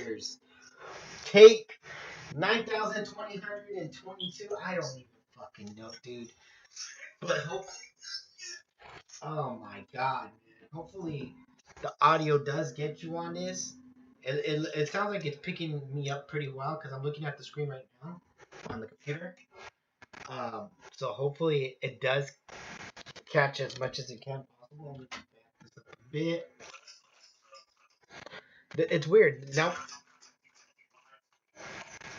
years. Take 9,222. I don't even fucking know, dude. But oh my god, man. Hopefully the audio does get you on this. It sounds like it's picking me up pretty well because I'm looking at the screen right now on the computer. So hopefully it does catch as much as it can possible. Let me back this up a bit. It's weird. Now,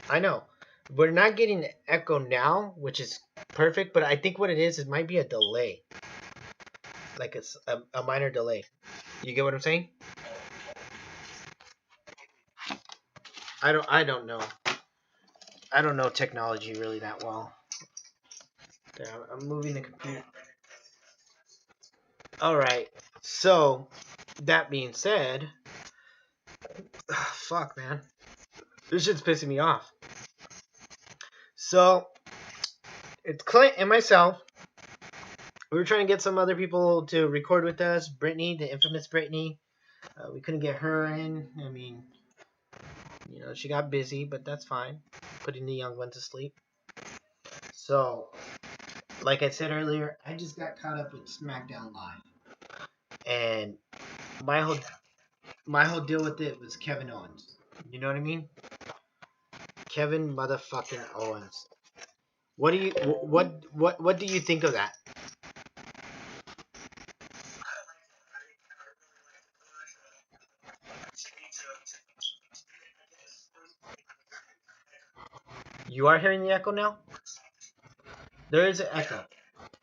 I know. We're not getting echo now, which is perfect, but I think what it is, it might be a delay. Like it's a minor delay. You get what I'm saying? I don't know. I don't know technology really that well. There, I'm moving the computer. Alright. So that being said, fuck man. This shit's pissing me off. So it's Clint and myself. We were trying to get some other people to record with us. Brittany, the infamous Brittany. We couldn't get her in. I mean, you know, she got busy, but that's fine. Putting the young one to sleep. So, like I said earlier, I just got caught up with SmackDown Live. And my whole deal with it was Kevin Owens. You know what I mean? Kevin motherfucking Owens. What do you think of that? You are hearing the echo now? There is an echo.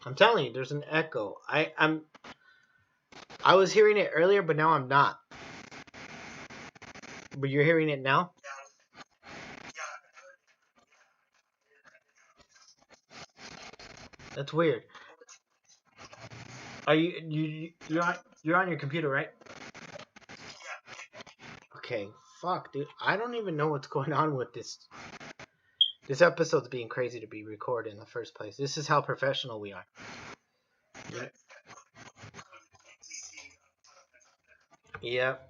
I'm telling you, there's an echo. I was hearing it earlier, but now I'm not. But you're hearing it now? That's weird. Are you're on your computer, right? Okay. Fuck, dude. I don't even know what's going on with this. This episode's being crazy to be recorded in the first place. This is how professional we are. Yeah. Yep.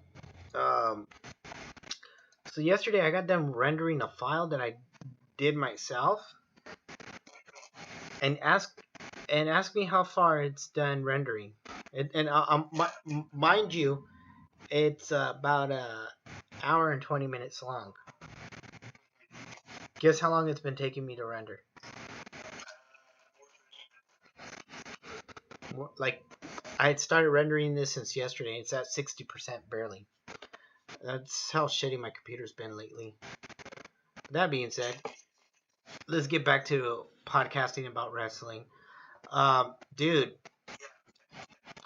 So yesterday I got done rendering a file that I did myself, and ask me how far it's done rendering. Mind you, it's about a hour and 20 minutes long. Guess how long it's been taking me to render? Like, I had started rendering this since yesterday. It's at 60% barely. That's how shitty my computer's been lately. That being said, let's get back to podcasting about wrestling. Dude,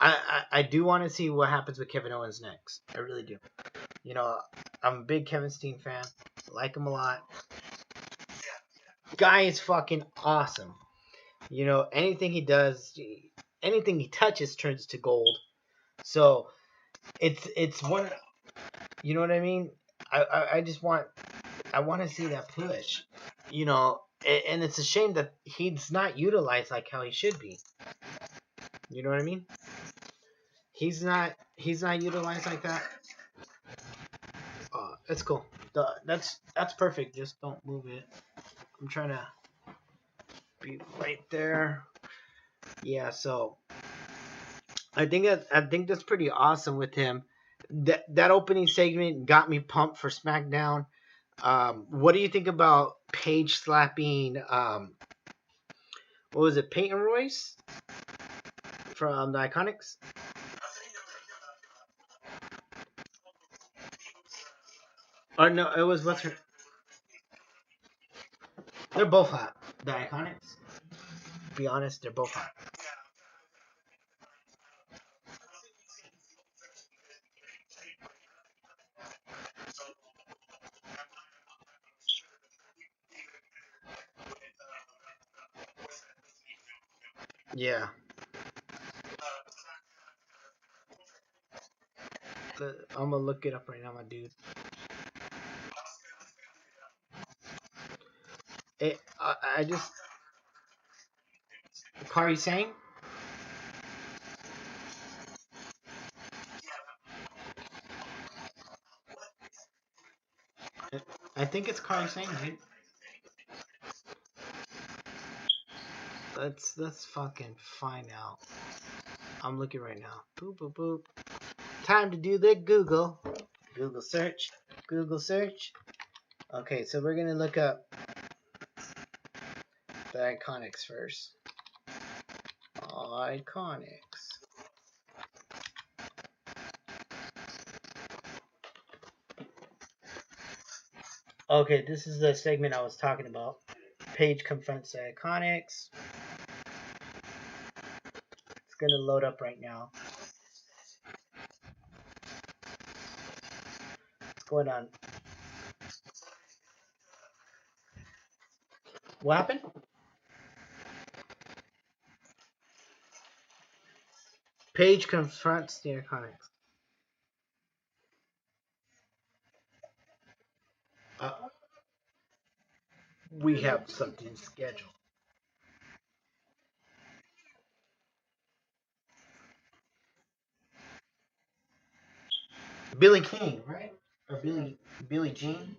I do want to see what happens with Kevin Owens next. I really do. You know, I'm a big Kevin Steen fan. Like him a lot. Guy is fucking awesome. You know, anything he does, anything he touches turns to gold. So it's one. You know what I mean? I just want to see that push. You know, and it's a shame that he's not utilized like how he should be. You know what I mean? He's not utilized like that. That's cool. That's perfect. Just don't move it. I'm trying to be right there. Yeah, so I think that's pretty awesome with him. That opening segment got me pumped for SmackDown. What do you think about Paige slapping what was it, Peyton Royce from the Iconics? Or no, it was what's her. They're both hot. The Iconics. To be honest, they're both hot. Yeah. I'm gonna look it up right now, my dude. I just Kari Sane. think it's Carly Sane, dude. Let's fucking find out. I'm looking right now. Boop boop boop. Time to do the Google. Google search. Google search. Okay, so we're gonna look up the Iconics first. Iconics. Okay, this is the segment I was talking about. Page confronts the Iconics. It's gonna load up right now. What's going on? What happened? Page confronts the Iconics. Uh, we have something scheduled. Billy King, right? Or Billy Jean?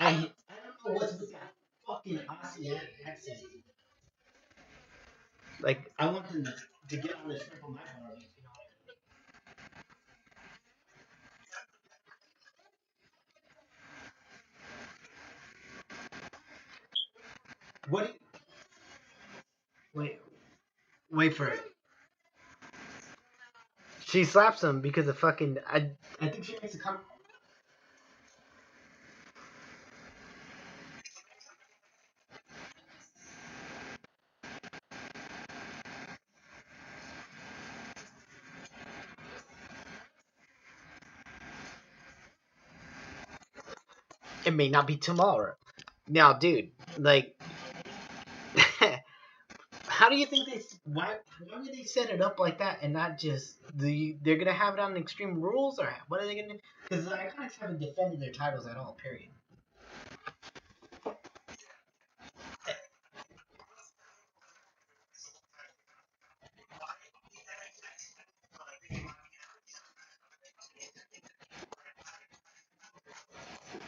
I don't know what's with that fucking Aussie accent. Like, I want them to get on this triple mic already, you know. What? Wait, wait for it. She slaps him because of fucking. I think she makes a comment. It may not be tomorrow. Now, dude, like, how do you think they? Why would they set it up like that and not just They're gonna have it on Extreme Rules or what are they gonna do? Because the Iconics haven't defended their titles at all. Period.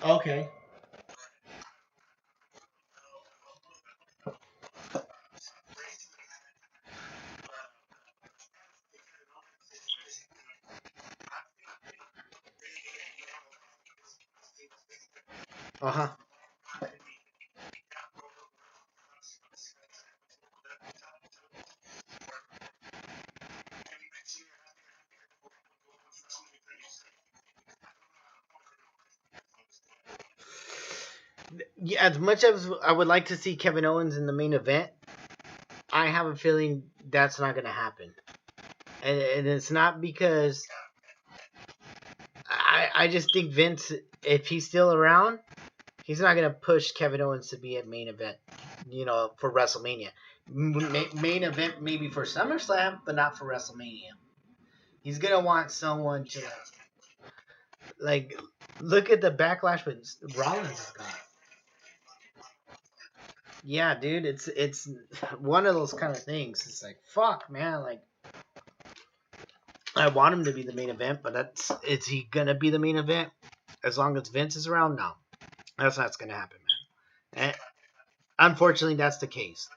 Okay. Uh huh. Yeah, as much as I would like to see Kevin Owens in the main event, I have a feeling that's not gonna happen, and it's not because I just think Vince, if he's still around, he's not gonna push Kevin Owens to be at main event, you know, for WrestleMania. Main event maybe for SummerSlam, but not for WrestleMania. He's gonna want someone to like look at the backlash with Rollins has got. Yeah, dude, it's one of those kind of things. It's like fuck, man. Like I want him to be the main event, but is he gonna be the main event as long as Vince is around? No, that's not gonna happen, man. And unfortunately, that's the case.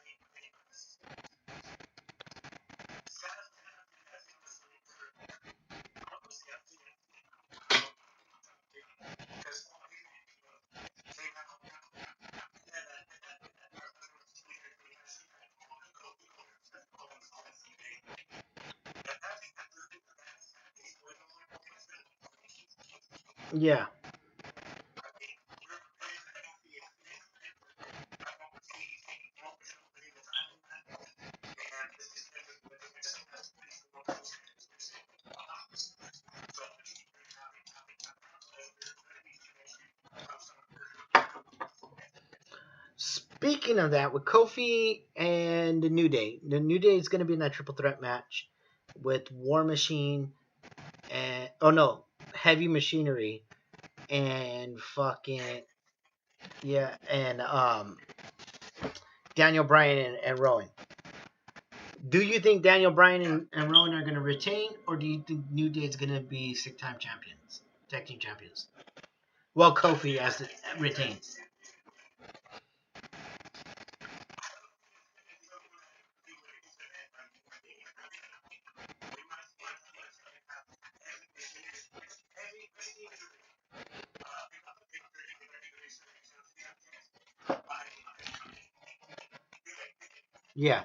Yeah. Speaking of that, with Kofi and the New Day is going to be in that triple threat match with War Machine and oh no, Heavy Machinery and fucking yeah, and Daniel Bryan and Rowan. Do you think Daniel Bryan and Rowan are going to retain, or do you think New Day is going to be six-time champions, tag team champions? Well, Kofi as the, retains. Yeah.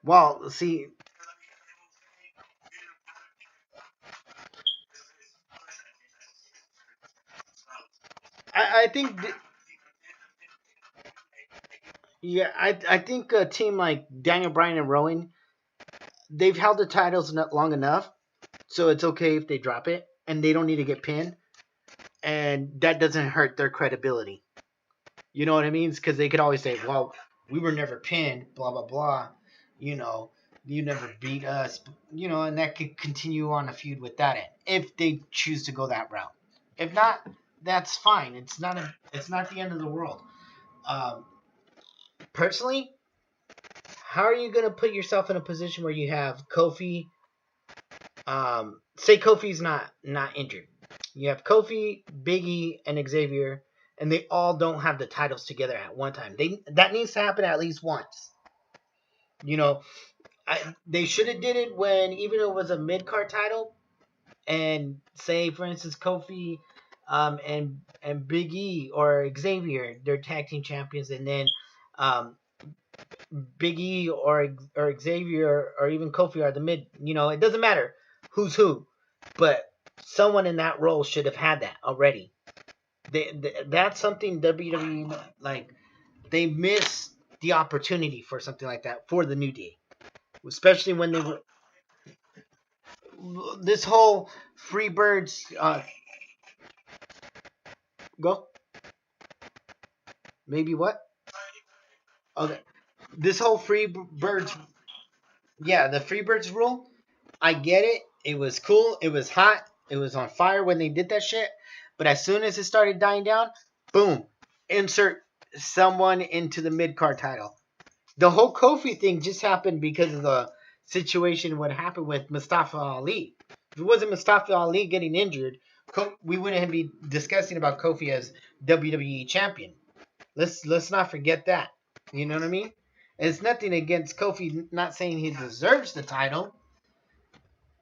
Well, see, I think yeah, I think a team like Daniel Bryan and Rowan, they've held the titles not long enough, so it's okay if they drop it, and they don't need to get pinned, and that doesn't hurt their credibility. You know what I mean? Because they could always say, "Well, we were never pinned," blah blah blah. You know, you never beat us. You know, and that could continue on a feud with that end if they choose to go that route. If not, that's fine. It's not the end of the world. Um, Personally, how are you gonna put yourself in a position where you have Kofi? Say Kofi's not injured. You have Kofi, Biggie, and Xavier, and they all don't have the titles together at one time. That needs to happen at least once. You know, they should have did it when even though it was a mid card title, and say for instance Kofi, and Big E or Xavier, they're tag team champions, and then um, Big E or Xavier or even Kofi are the mid. You know, it doesn't matter who's who, but someone in that role should have had that already. That's something WWE like they miss the opportunity for something like that for the New Day, especially when they were this whole free birds. Go maybe what? Okay, this whole free birds. Yeah, the free birds rule. I get it. It was cool. It was hot. It was on fire when they did that shit. But as soon as it started dying down, boom, insert someone into the mid card title. The whole Kofi thing just happened because of the situation what happened with Mustafa Ali. If it wasn't Mustafa Ali getting injured, we wouldn't be discussing about Kofi as WWE champion. Let's not forget that. You know what I mean? And it's nothing against Kofi, not saying he deserves the title,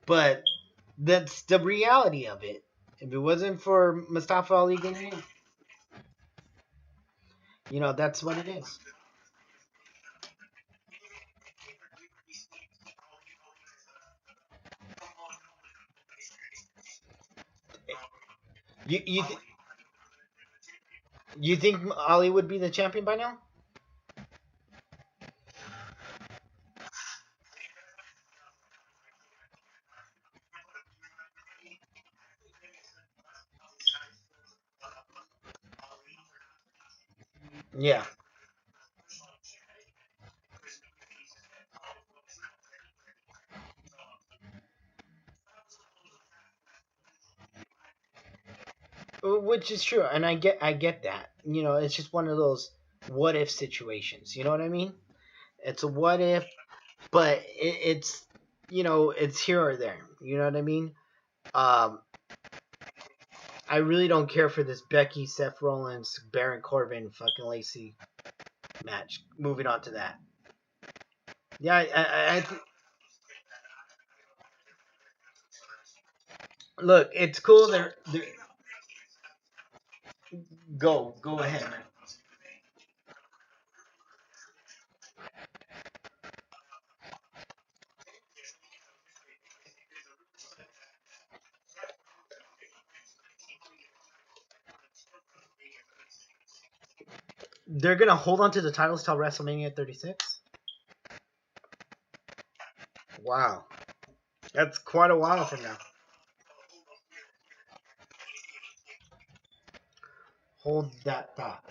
but that's the reality of it. If it wasn't for Mustafa Ali getting in, that's what it is. You you think Ali would be the champion by now? Yeah. Which is true, and I get that. It's just one of those what if situations. You know what I mean? It's a what if, but it's here or there. You know what I mean? Um, I really don't care for this Becky, Seth Rollins, Baron Corbin, fucking Lacey match. Moving on to that. Yeah, look, it's cool. They're go ahead, man. They're gonna hold on to the titles till WrestleMania 36. Wow, that's quite a while from now. Hold that thought.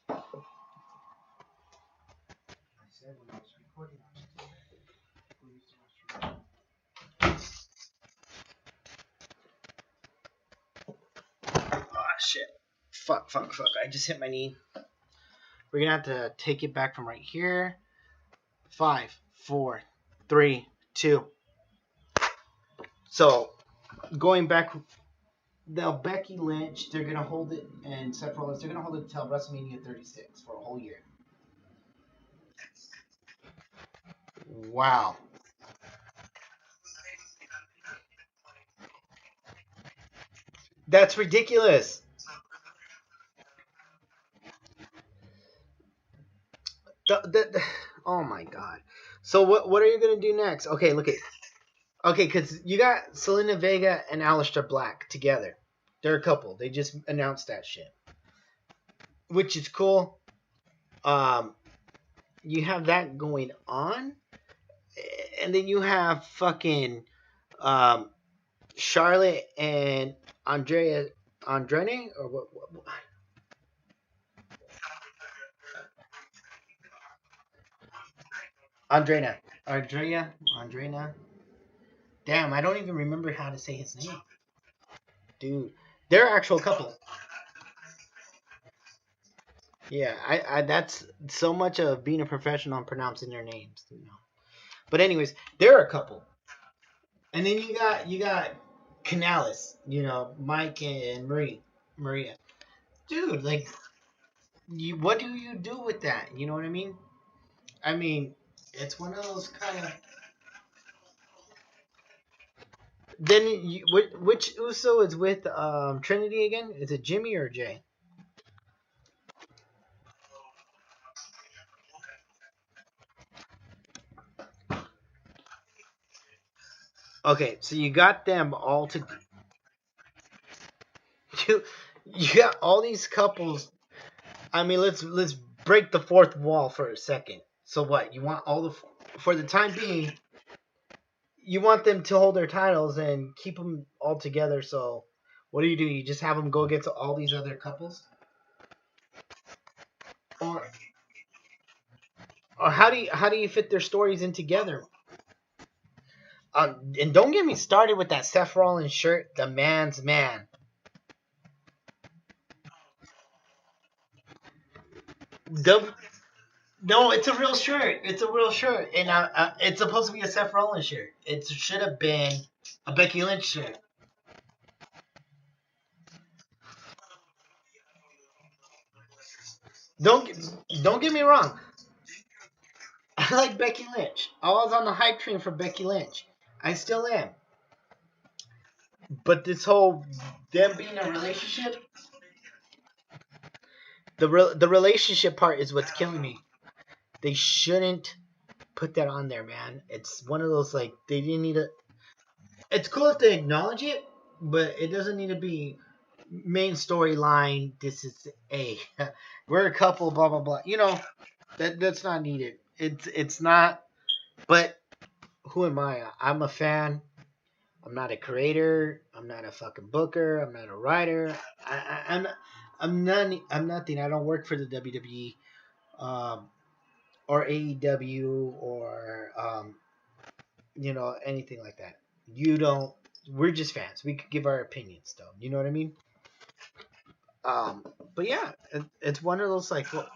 I said when I was recording. Fuck. I just hit my knee. We're gonna have to take it back from right here. 5, 4, 3, 2. So going back, now Becky Lynch, they're gonna hold it, and Seth Rollins, they're gonna hold it until WrestleMania 36 for a whole year. Wow. That's ridiculous. Oh my god. So what are you gonna do next? Okay, look at because you got Selena Vega and Aleister Black together. They're a couple. They just announced that shit, which is cool. Um, you have that going on, and then you have fucking um, Charlotte and Andrade, or what? Andrea. Damn, I don't even remember how to say his name, dude. They're actual couple. Yeah, I that's so much of being a professional and pronouncing their names, you know. But anyways, they're a couple, and then you got Canales, you know, Mike and Maria. Dude, like, what do you do with that? You know what I mean? I mean, it's one of those kind of. Then which Uso is with Trinity again? Is it Jimmy or Jay? Okay, so you got them all to. You got all these couples. I mean, let's break the fourth wall for a second. So what? You want all the for the time being, you want them to hold their titles and keep them all together. So what do? You just have them go against all these other couples, or how do you fit their stories in together? And don't get me started with that Seth Rollins shirt, the man's man. The, no, it's a real shirt. It's a real shirt, and it's supposed to be a Seth Rollins shirt. It should have been a Becky Lynch shirt. Don't don't get me wrong. I like Becky Lynch. I was on the hype train for Becky Lynch. I still am. But this whole them being a relationship, the relationship part is what's killing me. They shouldn't put that on there, man. It's one of those like they didn't need to. It's cool if they acknowledge it, but it doesn't need to be main storyline. This is a we're a couple, blah blah blah. You know that's not needed. It's not. But who am I? I'm a fan. I'm not a creator. I'm not a fucking booker. I'm not a writer. I'm nothing. I don't work for the WWE or AEW or anything like that. You don't. We're just fans. We could give our opinions though. You know what I mean? Um, but yeah, it's one of those like, well,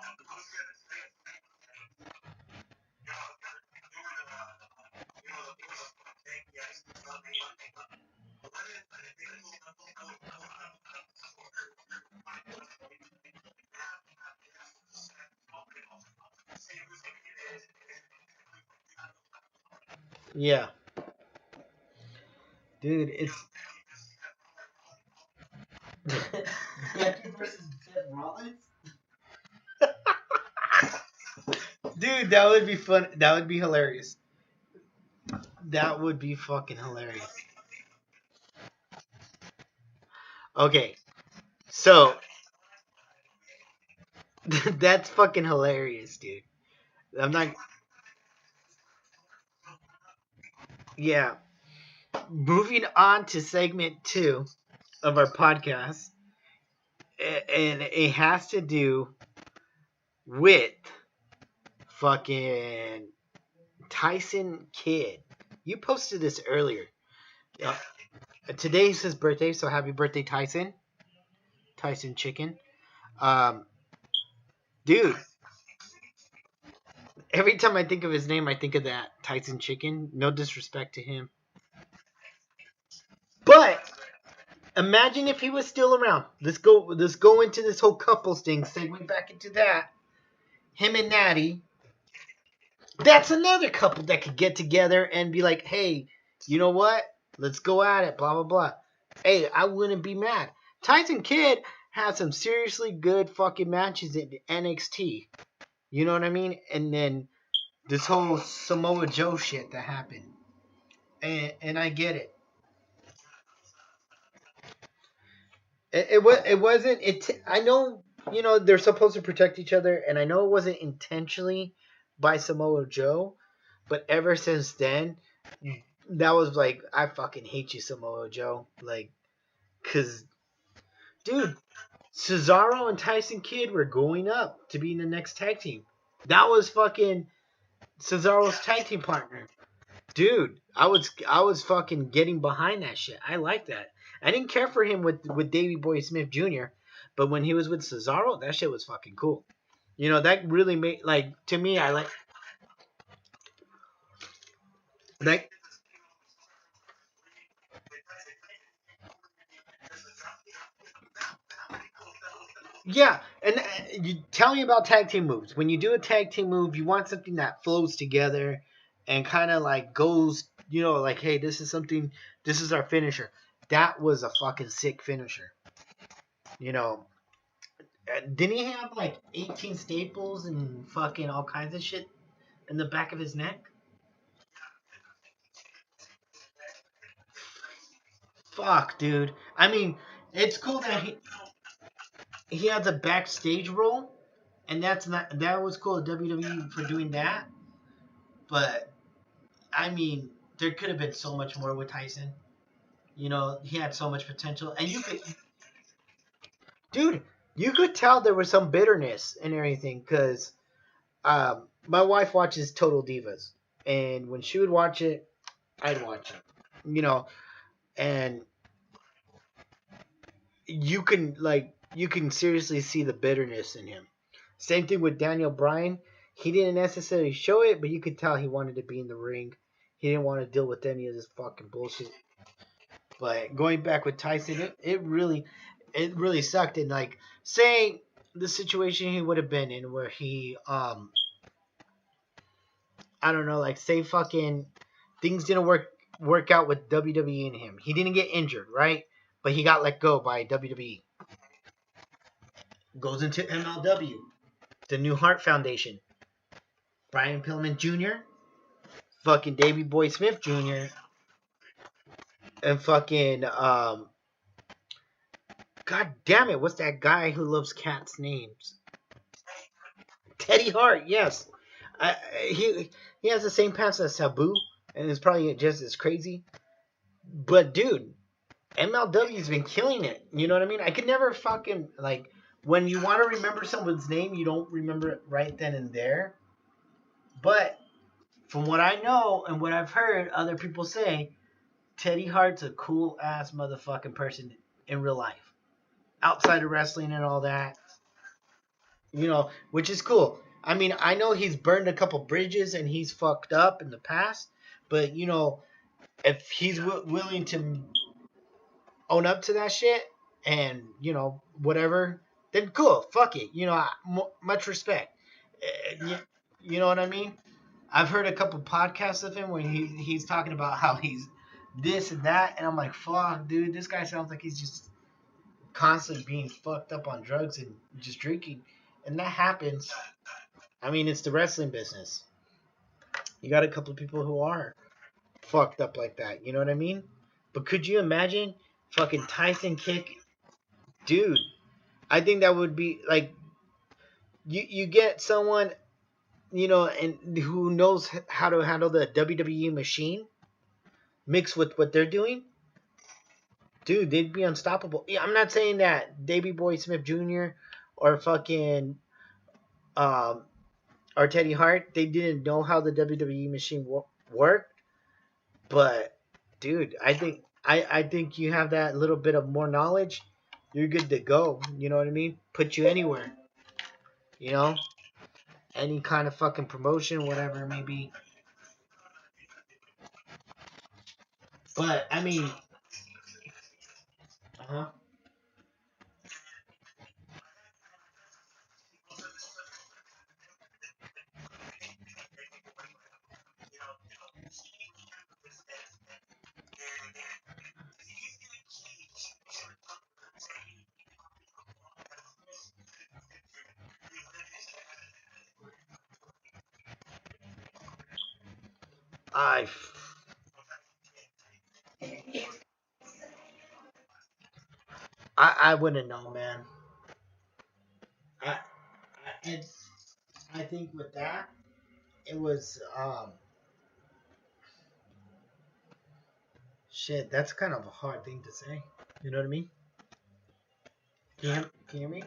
yeah, dude, it's Becky versus Seth Rollins. Dude, that would be fun. That would be hilarious. That would be fucking hilarious. Okay, so that's fucking hilarious, dude. I'm not. Yeah. Moving on to segment 2 of our podcast, and it has to do with fucking Tyson Kidd. You posted this earlier. Uh, Today's his birthday, so happy birthday, Tyson. Tyson Chicken. Um, dude, every time I think of his name, I think of that Tyson Chicken. No disrespect to him, but imagine if he was still around. Let's go into this whole couples thing. Segue back into that. Him and Natty. That's another couple that could get together and be like, hey, you know what? Let's go at it. Blah blah blah. Hey, I wouldn't be mad. Tyson Kidd had some seriously good fucking matches in NXT. You know what I mean? And then this whole Samoa Joe shit that happened. And I get it. It wasn't it. I know they're supposed to protect each other, and I know it wasn't intentionally by Samoa Joe, but ever since then, that was like I fucking hate you, Samoa Joe. Like, cause dude, Cesaro and Tyson Kidd were going up to be in the next tag team. That was fucking Cesaro's tag team partner. Dude, I was fucking getting behind that shit. I like that. I didn't care for him with Davey Boy Smith Jr., but when he was with Cesaro, that shit was fucking cool. That really made like to me. I like yeah. And you tell me about tag team moves. When you do a tag team move, you want something that flows together and kind of like goes. Like hey, this is something. This is our finisher. That was a fucking sick finisher. You know, didn't he have like 18 staples and fucking all kinds of shit in the back of his neck? Fuck, dude. I mean, it's cool that he has a backstage role, and that was cool at WWE for doing that. But I mean, there could have been so much more with Tyson. He had so much potential, and dude, you could tell there was some bitterness and everything because my wife watches Total Divas, and when she would watch it, I'd watch it. You know, and you can seriously see the bitterness in him. Same thing with Daniel Bryan. He didn't necessarily show it, but you could tell he wanted to be in the ring. He didn't want to deal with any of this fucking bullshit. But going back with Tyson, it really sucked. And like, say the situation he would have been in, where he I don't know, like say fucking things didn't work out with WWE and him. He didn't get injured, right? But he got let go by WWE. Goes into MLW, the New Heart Foundation. Brian Pillman Jr., fucking Davey Boy Smith Jr., and fucking God damn it, what's that guy who loves cats' names? Teddy Hart, yes. I, he has the same past as Sabu, and it's probably just as crazy. But dude, MLW's been killing it. You know what I mean? I could never fucking like when you want to remember someone's name, you don't remember it right then and there. But from what I know and what I've heard other people say, Teddy Hart's a cool ass motherfucking person in real life, outside of wrestling and all that. Which is cool. I mean, I know he's burned a couple bridges and he's fucked up in the past, but if he's willing to own up to that shit and whatever, then cool. Fuck it. Much respect. You know what I mean? I've heard a couple podcasts of him when he's talking about how he's this and that, and I'm like, fuck, dude, this guy sounds like he's just constantly being fucked up on drugs and just drinking, and that happens. I mean, it's the wrestling business. You got a couple of people who are fucked up like that. You know what I mean? But could you imagine fucking Tyson kick, dude? I think that would be like you get someone and who knows how to handle the WWE machine mixed with what they're doing, dude, they'd be unstoppable. Yeah, I'm not saying that Davey Boy Smith Jr. or fucking um or Teddy Hart, they didn't know how the WWE machine worked, but dude, I think you have that little bit of more knowledge, you're good to go. You know what I mean? Put you anywhere. You know, any kind of fucking promotion, whatever it may be. But I mean, uh-huh. I, I wouldn't know, man. It's, I think with that, it was shit. That's kind of a hard thing to say. You know what I mean? Can you hear me?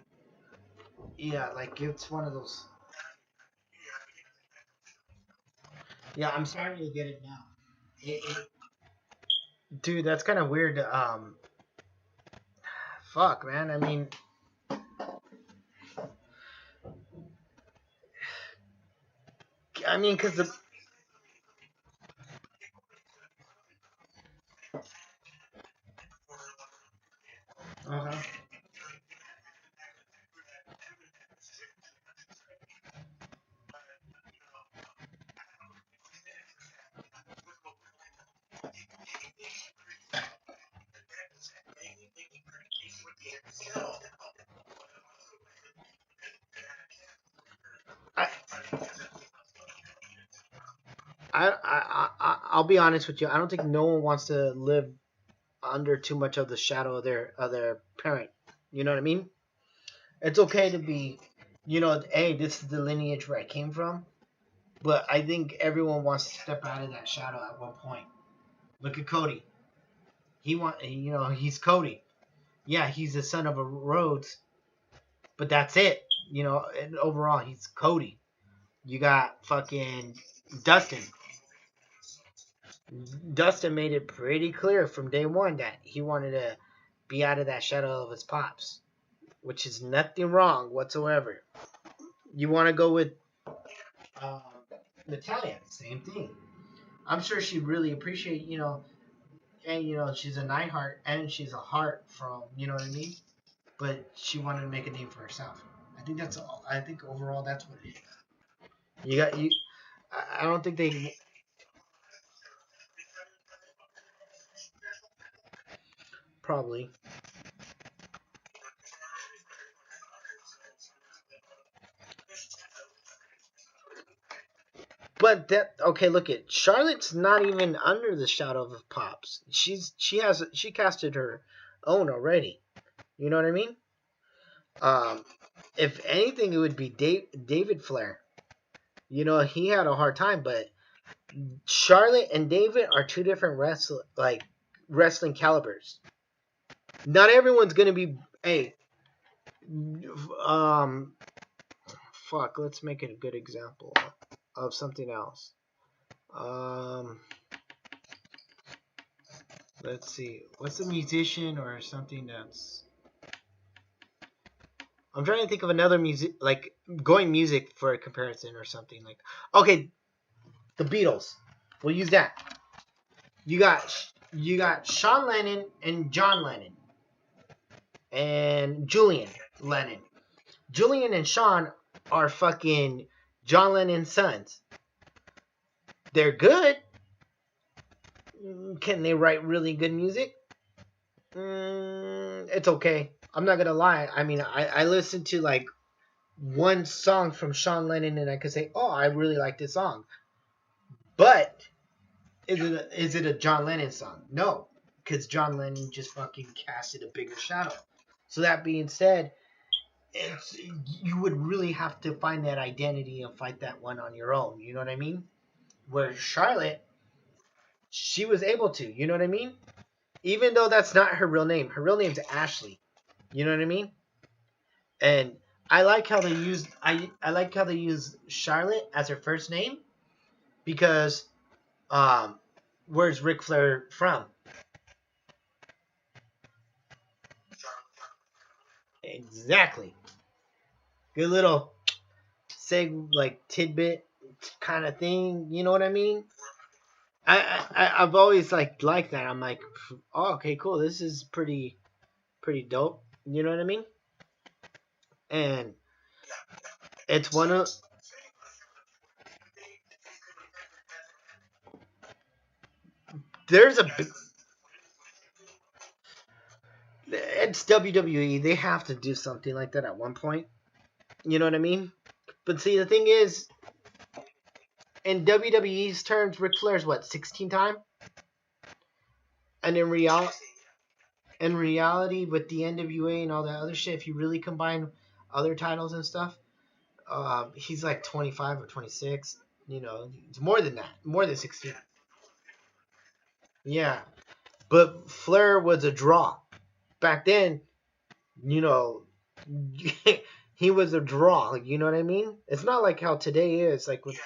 Yeah, like it's one of those. Yeah, I'm starting to get it now. Dude, that's kind of weird. Fuck, man. I mean, cause the. Uh-huh. I, I'll be honest with you. I don't think no one wants to live under too much of the shadow of their parent. You know what I mean? It's okay to be, hey, this is the lineage where I came from. But I think everyone wants to step out of that shadow at one point. Look at Cody. He's Cody. Yeah, he's the son of a Rhodes, but that's it. And overall, he's Cody. You got fucking Dustin. Dustin made it pretty clear from day one that he wanted to be out of that shadow of his pops, which is nothing wrong whatsoever. You want to go with um, Natalia, same thing. I'm sure she'd really appreciate, and she's a Nightheart and she's a heart from, you know what I mean? But she wanted to make a name for herself. I think that's all. I think overall that's what it is. You got you. I don't think they probably. But that okay. Look at Charlotte's not even under the shadow of Pops. She casted her own already. You know what I mean? Um, if anything, it would be David Flair. He had a hard time, but Charlotte and David are two different wrestling calibers. Not everyone's gonna be. Hey, um, fuck. Let's make it a good example of something else. Um, let's see. What's a musician or something that's. I'm trying to think of another music, like going music for a comparison or something like. Okay, the Beatles. We'll use that. You got Sean Lennon and John Lennon and Julian Lennon. Julian and Sean are fucking John Lennon's sons. They're good. Can they write really good music? It's okay. I'm not gonna lie. I mean, I listened to like one song from Sean Lennon and I could say, oh, I really like this song. But is it a John Lennon song? No, because John Lennon just fucking casted a bigger shadow. So that being said, you would really have to find that identity and fight that one on your own. You know what I mean? Where Charlotte, she was able to. You know what I mean? Even though that's not her real name. Her real name's Ashley. You know what I mean? And I like how they use Charlotte as her first name because where's Ric Flair from? Exactly. Good little like tidbit kind of thing. You know what I mean? I've always liked that. I'm like, oh, okay, cool. This is pretty dope. You know what I mean? And it's one of there's a it's WWE. They have to do something like that at one point. You know what I mean? But see, the thing is, in WWE's terms, Ric Flair's what 16 time, and in reality, with the NWA and all that other shit, if you really combine other titles and stuff, he's like 25 or 26. You know, it's more than that, more than 16. Yeah, but Flair was a draw back then. You know, he was a draw. You know what I mean? It's not like how today is. Like with,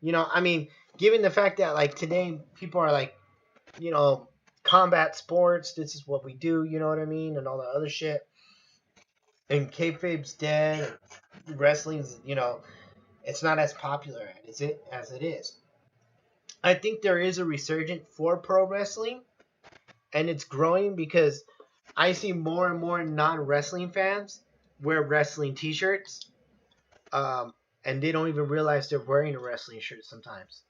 I mean, given the fact that like today people are like, you know, combat sports. This is what we do. You know what I mean? And all the other shit. And kayfabe's dead. Wrestling's, it's not as popular as it is. I think there is a resurgence for pro wrestling, and it's growing because I see more and more non-wrestling fans wear wrestling T-shirts, um, and they don't even realize they're wearing a wrestling shirt sometimes,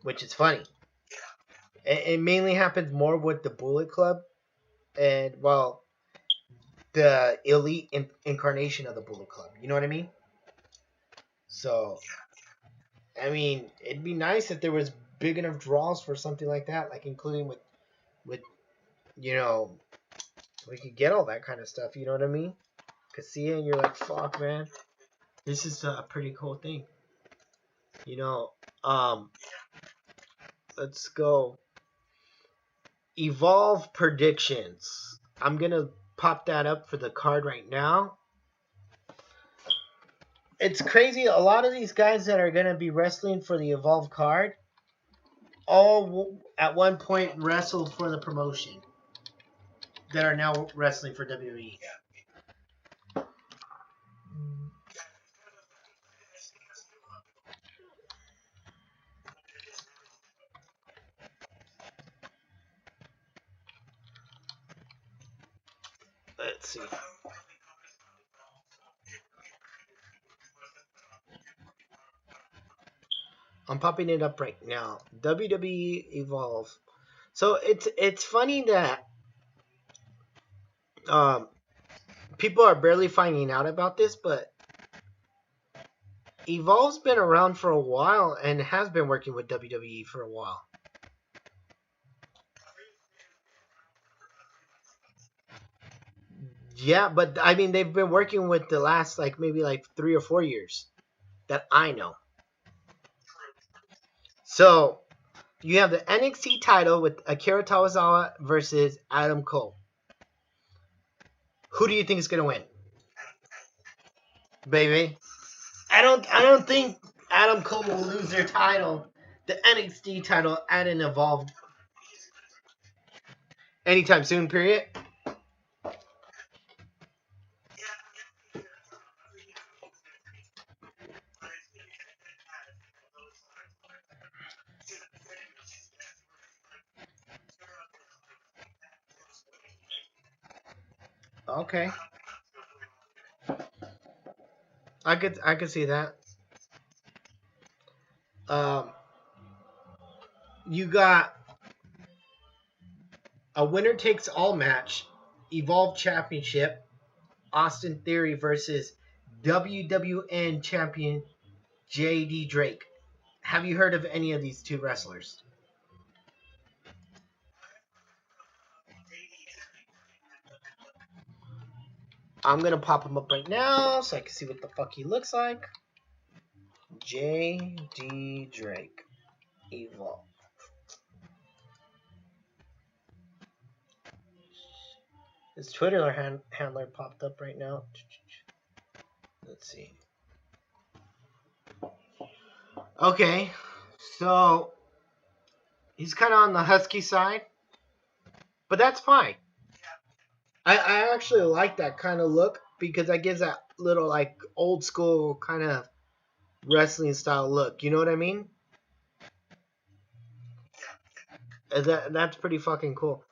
which is funny. It mainly happens more with the Bullet Club, and well, the elite incarnation of the Bullet Club. You know what I mean? So, I mean, it'd be nice if there was big enough draws for something like that, like including with you know, we could get all that kind of stuff. You know what I mean? Cause see it and you're like, fuck, man, this is a pretty cool thing. You know, um, let's go. Evolve predictions. I'm gonna pop that up for the card right now. It's crazy. A lot of these guys that are gonna be wrestling for the Evolve card all at one point wrestled for the promotion that are now wrestling for WWE. Let's see. I'm popping it up right now. WWE Evolve. So it's funny that um, people are barely finding out about this, but Evolve's been around for a while and has been working with WWE for a while. Yeah, but I mean they've been working with the last like maybe like 3 or 4 years that I know. So you have the NXT title with Akira Tozawa versus Adam Cole. Who do you think is gonna win, baby? I don't think Adam Cole will lose their title, the NXT title, at an Evolve anytime soon. Period. Okay, I could see that. Um, you got a winner takes all match, Evolve Championship, Austin Theory versus WWN champion JD Drake. Have you heard of any of these two wrestlers? I'm gonna pop him up right now so I can see what the fuck he looks like. JD Drake. Evolve. His Twitter handler popped up right now. Let's see. Okay, so he's kind of on the husky side, but that's fine. I actually like that kind of look because that gives that little like old school kind of wrestling style look. You know what I mean? That's pretty fucking cool.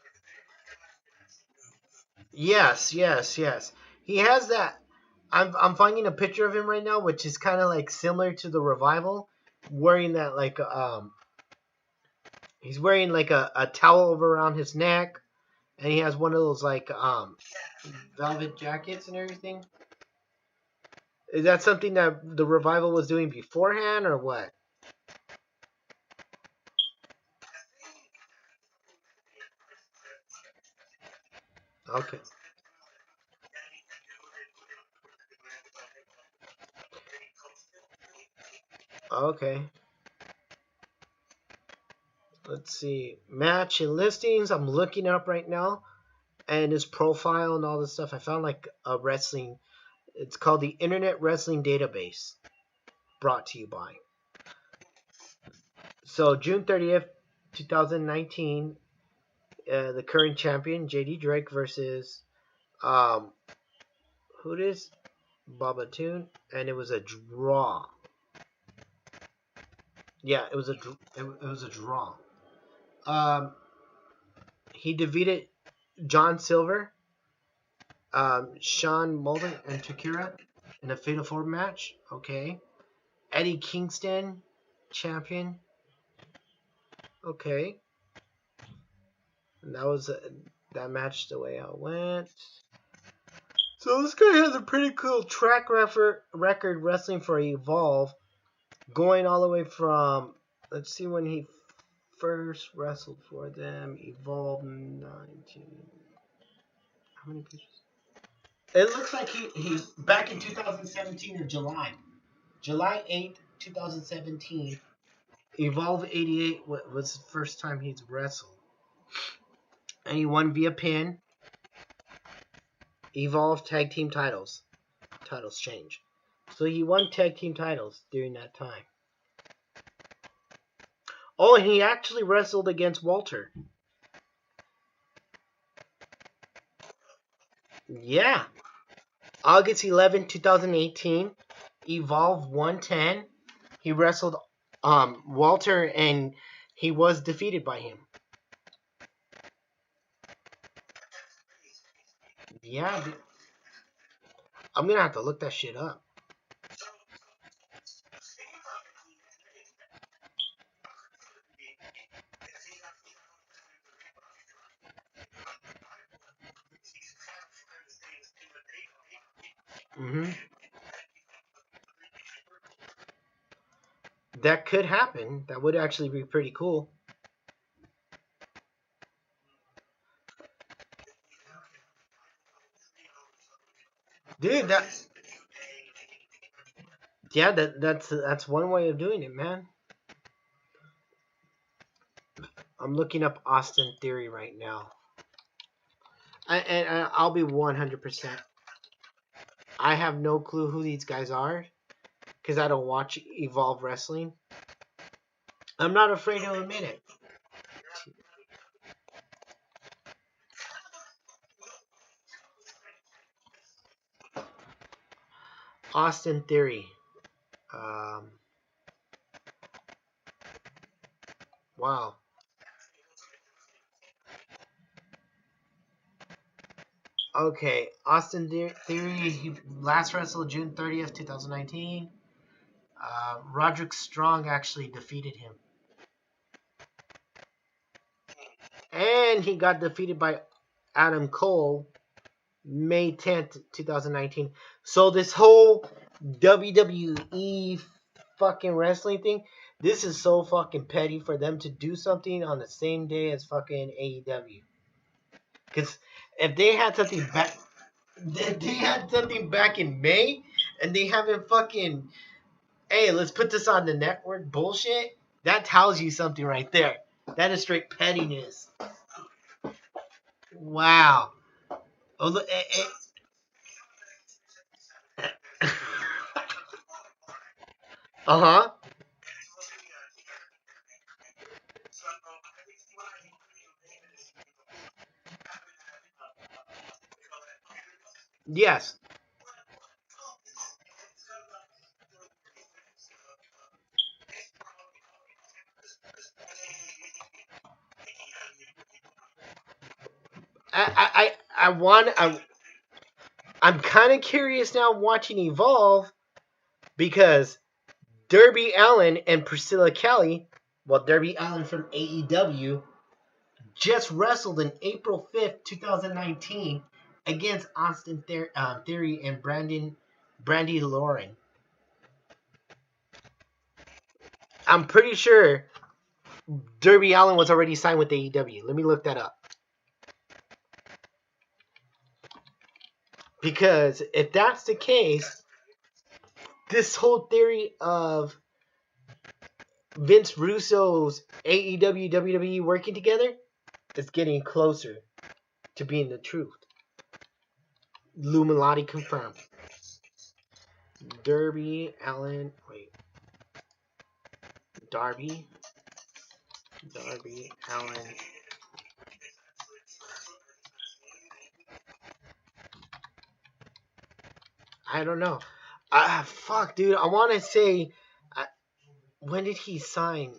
Yes, yes, yes. He has that. I'm finding a picture of him right now, which is kind of like similar to the revival, wearing that like he's wearing like a towel over around his neck, and he has one of those like velvet jackets and everything. Is that something that the revival was doing beforehand, or what? Okay, okay. Let's see. Match and listings. I'm looking up right now, and his profile and all this stuff. I found like a wrestling. It's called the Internet Wrestling Database. Brought to you by. So June 30th, 2019, the current champion JD Drake versus um who it is Baba Toon, and it was a draw. Yeah, it was a draw. Um, he defeated John Silver, Sean Mulder, and Takira in a fatal four match. Okay, Eddie Kingston, champion. Okay, and that was that match the way I went. So this guy has a pretty cool record wrestling for Evolve, going all the way from, let's see when he first wrestled for them. Evolve 19. How many pictures? It looks like he back in 2017 in July 8th, 2017. Evolve 88 was the first time he's wrestled, and he won via pin. Evolve tag team titles change. So he won tag team titles during that time. Oh, and he actually wrestled against Walter. Yeah. August 11, 2018. Evolve 110. He wrestled Walter, and he was defeated by him. Yeah. I'm going to have to look that shit up. Hmm. That could happen. That would actually be pretty cool. Dude, yeah, that's one way of doing it, man. I'm looking up Austin Theory right now. I'll be 100%. I have no clue who these guys are because I don't watch Evolve Wrestling. I'm not afraid to admit it. Austin Theory. Um, wow. Okay, Austin Theory. He last wrestled June 30th, 2019. Roderick Strong actually defeated him, and he got defeated by Adam Cole May 10th, 2019. So this whole WWE fucking wrestling thing, this is so fucking petty for them to do something on the same day as fucking AEW. Because if they had something back, if they had something back in May, and they haven't fucking, hey, let's put this on the network bullshit. That tells you something right there. That is straight pettiness. Wow. Oh, look, uh huh. Yes. I want. I'm kind of curious now watching Evolve because Darby Allin and Priscilla Kelly, well, Darby Allin from AEW, just wrestled on April 5th, 2019 against Austin Theory and Brandy Lauren. I'm pretty sure Darby Allin was already signed with AEW. Let me look that up. Because if that's the case, this whole theory of Vince Russo's AEW WWE working together is getting closer to being the truth. Illuminati confirmed. Darby Allin. Wait. Darby Allin. I don't know. Fuck, dude. I want to say. When did he sign?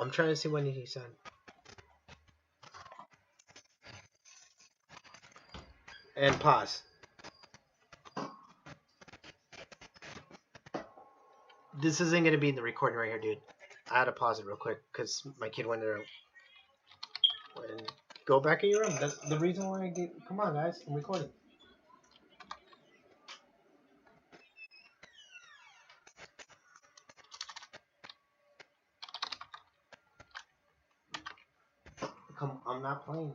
I'm trying to see when did he sign. And pause. This isn't going to be in the recording right here, dude. I had to pause it real quick because my kid went there. Go back in your room. That's the reason why I get. Come on, guys. I'm recording. Come, I'm not playing.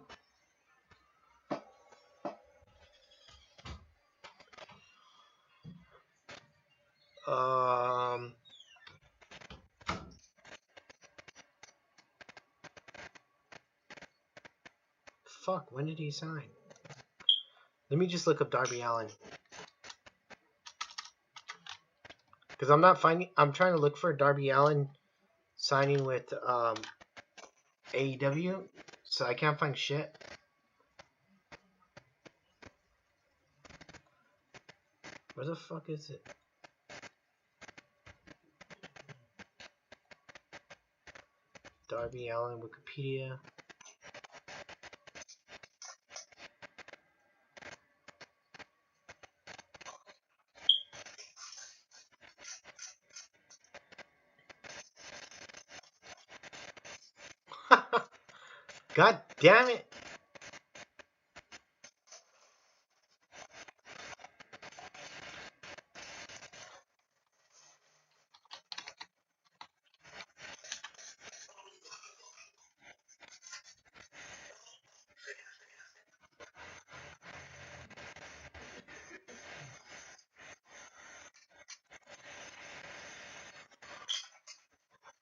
Um. Fuck. When did he sign? Let me just look up Darby Allin. Because I'm not finding. I'm trying to look for Darby Allin signing with AEW, so I can't find shit. Where the fuck is it? Darby Allin Wikipedia. God damn it!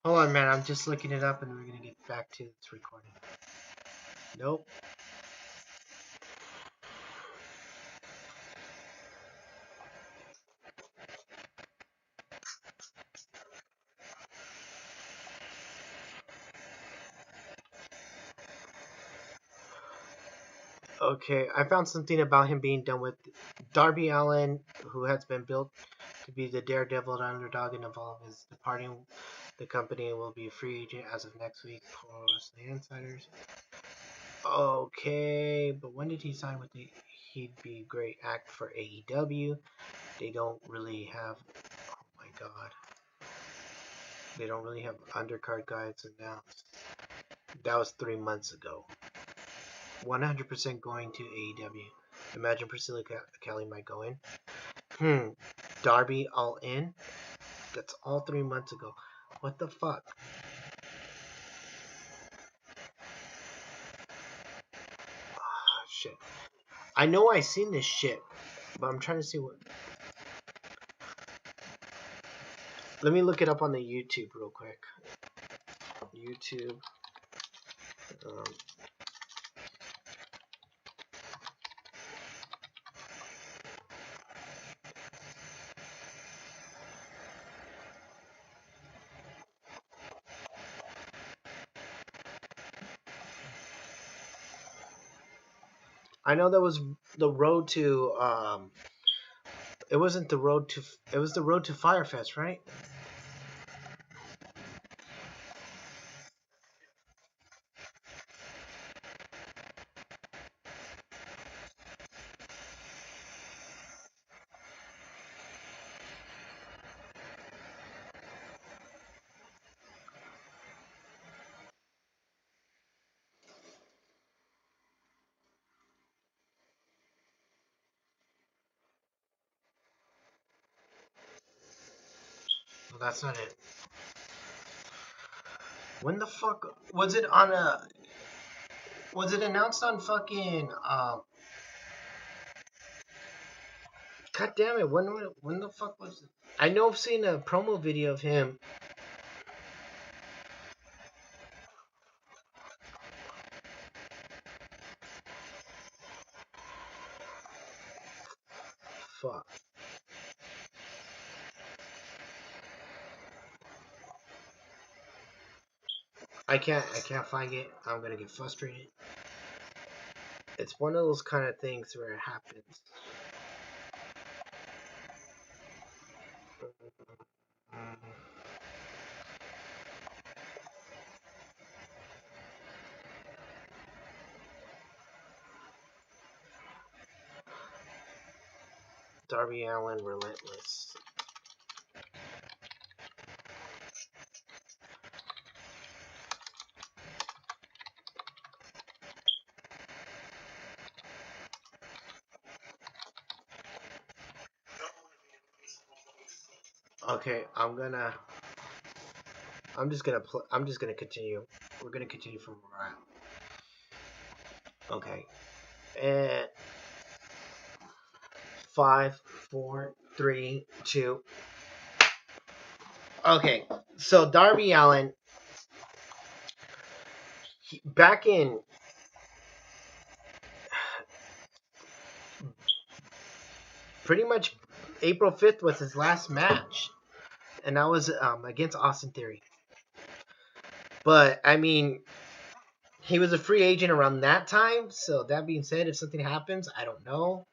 Hold on, man. I'm just looking it up, and we're gonna get back to this recording. Nope. Okay, I found something about him being done with Darby Allin, who has been built to be the daredevil underdog and Evolve, is departing the company and will be a free agent as of next week for the insiders. Okay, but when did he sign with the? He'd be a great act for AEW. They don't really have. Oh my god. They don't really have undercard guys announced. That was 3 months ago. 100% going to AEW. Imagine Priscilla Kelly might go in. Darby all in? That's all 3 months ago. What the fuck? Oh, shit. I know I seen this shit, but I'm trying to see what. Let me look it up on the YouTube real quick. YouTube. Um, I know that was the road to it wasn't the road to it was the road to Firefest, right? Well, that's not it. When the fuck was it on a? Was it announced on fucking? God damn it! When the fuck was it? I know I've seen a promo video of him. Fuck. I can't find it. I'm gonna get frustrated. It's one of those kind of things where it happens. Darby Allin, relentless. Okay, I'm just gonna continue. We're gonna continue from where we're at. Okay. And 5, 4, 3, 2. Okay. So Darby Allin, back in pretty much April 5th was his last match, and that was against Austin Theory. But I mean, he was a free agent around that time. So that being said, if something happens, I don't know.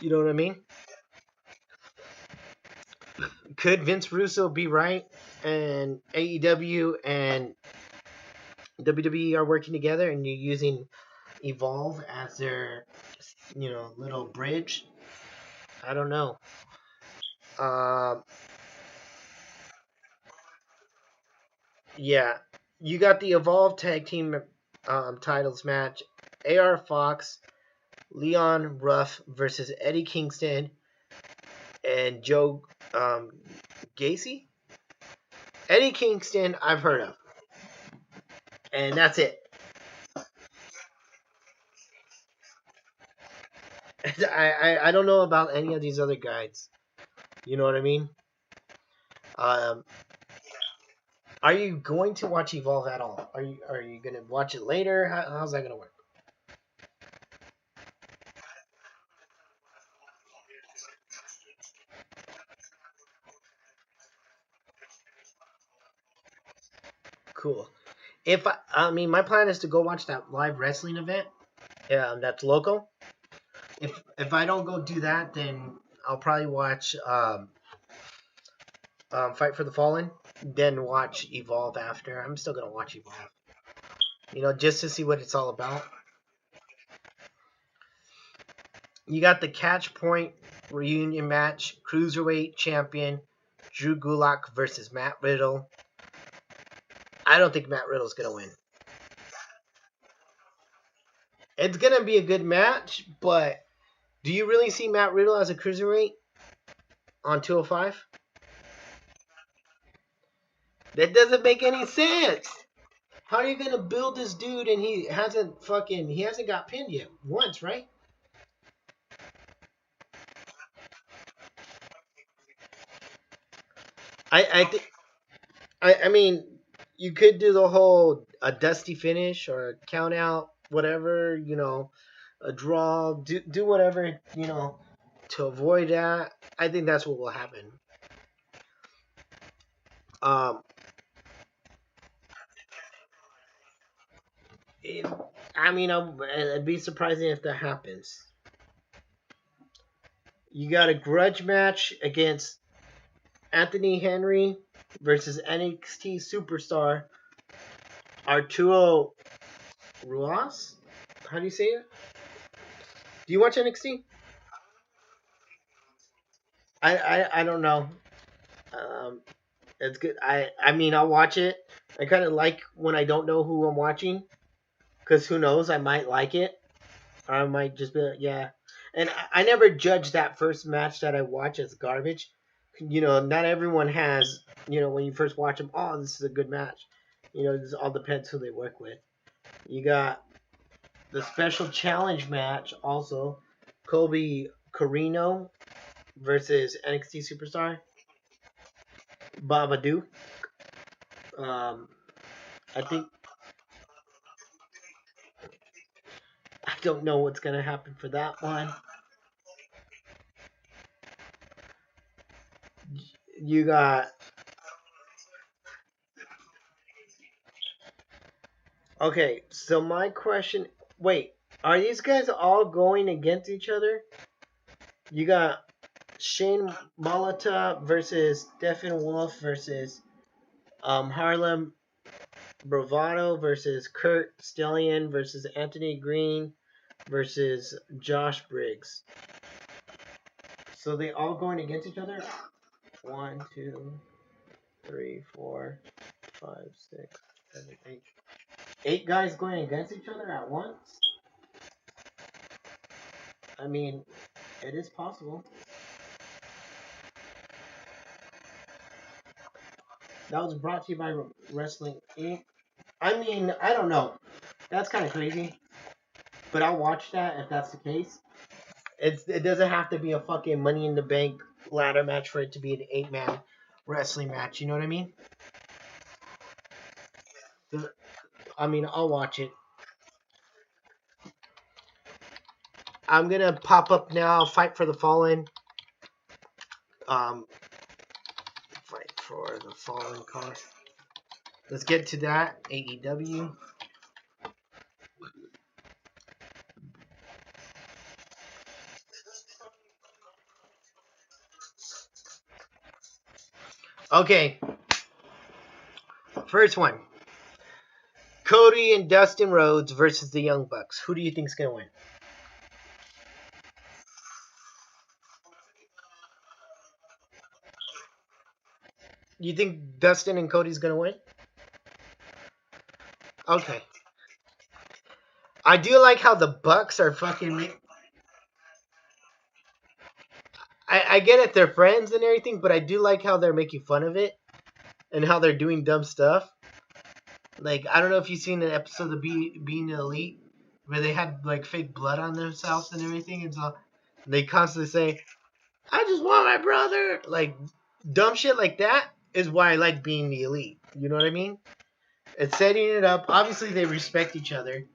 You know what I mean? Could Vince Russo be right? And AEW and WWE are working together, and you're using Evolve as their, little bridge. I don't know. Um, yeah, you got the Evolve Tag Team titles match. AR Fox, Leon Ruff versus Eddie Kingston and Joe Gacy. Eddie Kingston, I've heard of, and that's it. I don't know about any of these other guys. You know what I mean? Um, are you going to watch Evolve at all? Are you gonna watch it later? How's that gonna work? Cool. I mean, my plan is to go watch that live wrestling event. That's local. If I don't go do that, then I'll probably watch Fight for the Fallen, then watch Evolve after. I'm still gonna watch Evolve. Just to see what it's all about. You got the Catch Point reunion match, Cruiserweight champion Drew Gulak versus Matt Riddle. I don't think Matt Riddle's gonna win. It's gonna be a good match, but do you really see Matt Riddle as a cruiserweight on 205? That doesn't make any sense. How are you gonna build this dude and he hasn't got pinned yet once, right? I think I mean you could do the whole a dusty finish or a count out, whatever, a draw, do whatever, to avoid that. I think that's what will happen. Um, it, I mean, it'd be surprising if that happens. You got a grudge match against Anthony Henry versus NXT superstar Arturo Ruas. How do you say it? Do you watch NXT? I don't know. Um, it's good. I mean, I'll watch it. I kind of like when I don't know who I'm watching, because who knows, I might like it, or I might just be like, yeah. And I never judge that first match that I watch as garbage. You know, not everyone has. You know, when you first watch them, oh, this is a good match. You know, this all depends who they work with. You got the special challenge match also, Kobe Carino versus NXT superstar Babadoo. Um, I think I don't know what's gonna happen for that one. You got okay. So my question, wait, are these guys all going against each other? You got Shane Malata versus Stephen Wolf versus Harlem Bravado versus Kurt Stallion versus Anthony Green versus Josh Briggs. So they all going against each other? One, two, three, four, five, six, seven, eight. 8 guys going against each other at once? I mean, it is possible. That was brought to you by Wrestling Inc. I mean, I don't know. That's kind of crazy. But I'll watch that if that's the case. It doesn't have to be a fucking Money in the Bank ladder match for it to be an 8-man wrestling match. You know what I mean? I mean, I'll watch it. I'm gonna pop up now. Fight for the Fallen. Um, Fight for the Fallen card. Let's get to that. AEW. Okay, first one. Cody and Dustin Rhodes versus the Young Bucks. Who do you think's gonna win? You think Dustin and Cody's gonna win? Okay. I do like how the Bucks are fucking. I get it, they're friends and everything, but I do like how they're making fun of it and how they're doing dumb stuff. Like, I don't know if you've seen an episode of Being Elite where they had like fake blood on themselves and everything, and so they constantly say, "I just want my brother." Like dumb shit like that is why I like Being the Elite. You know what I mean? It's setting it up. Obviously, they respect each other.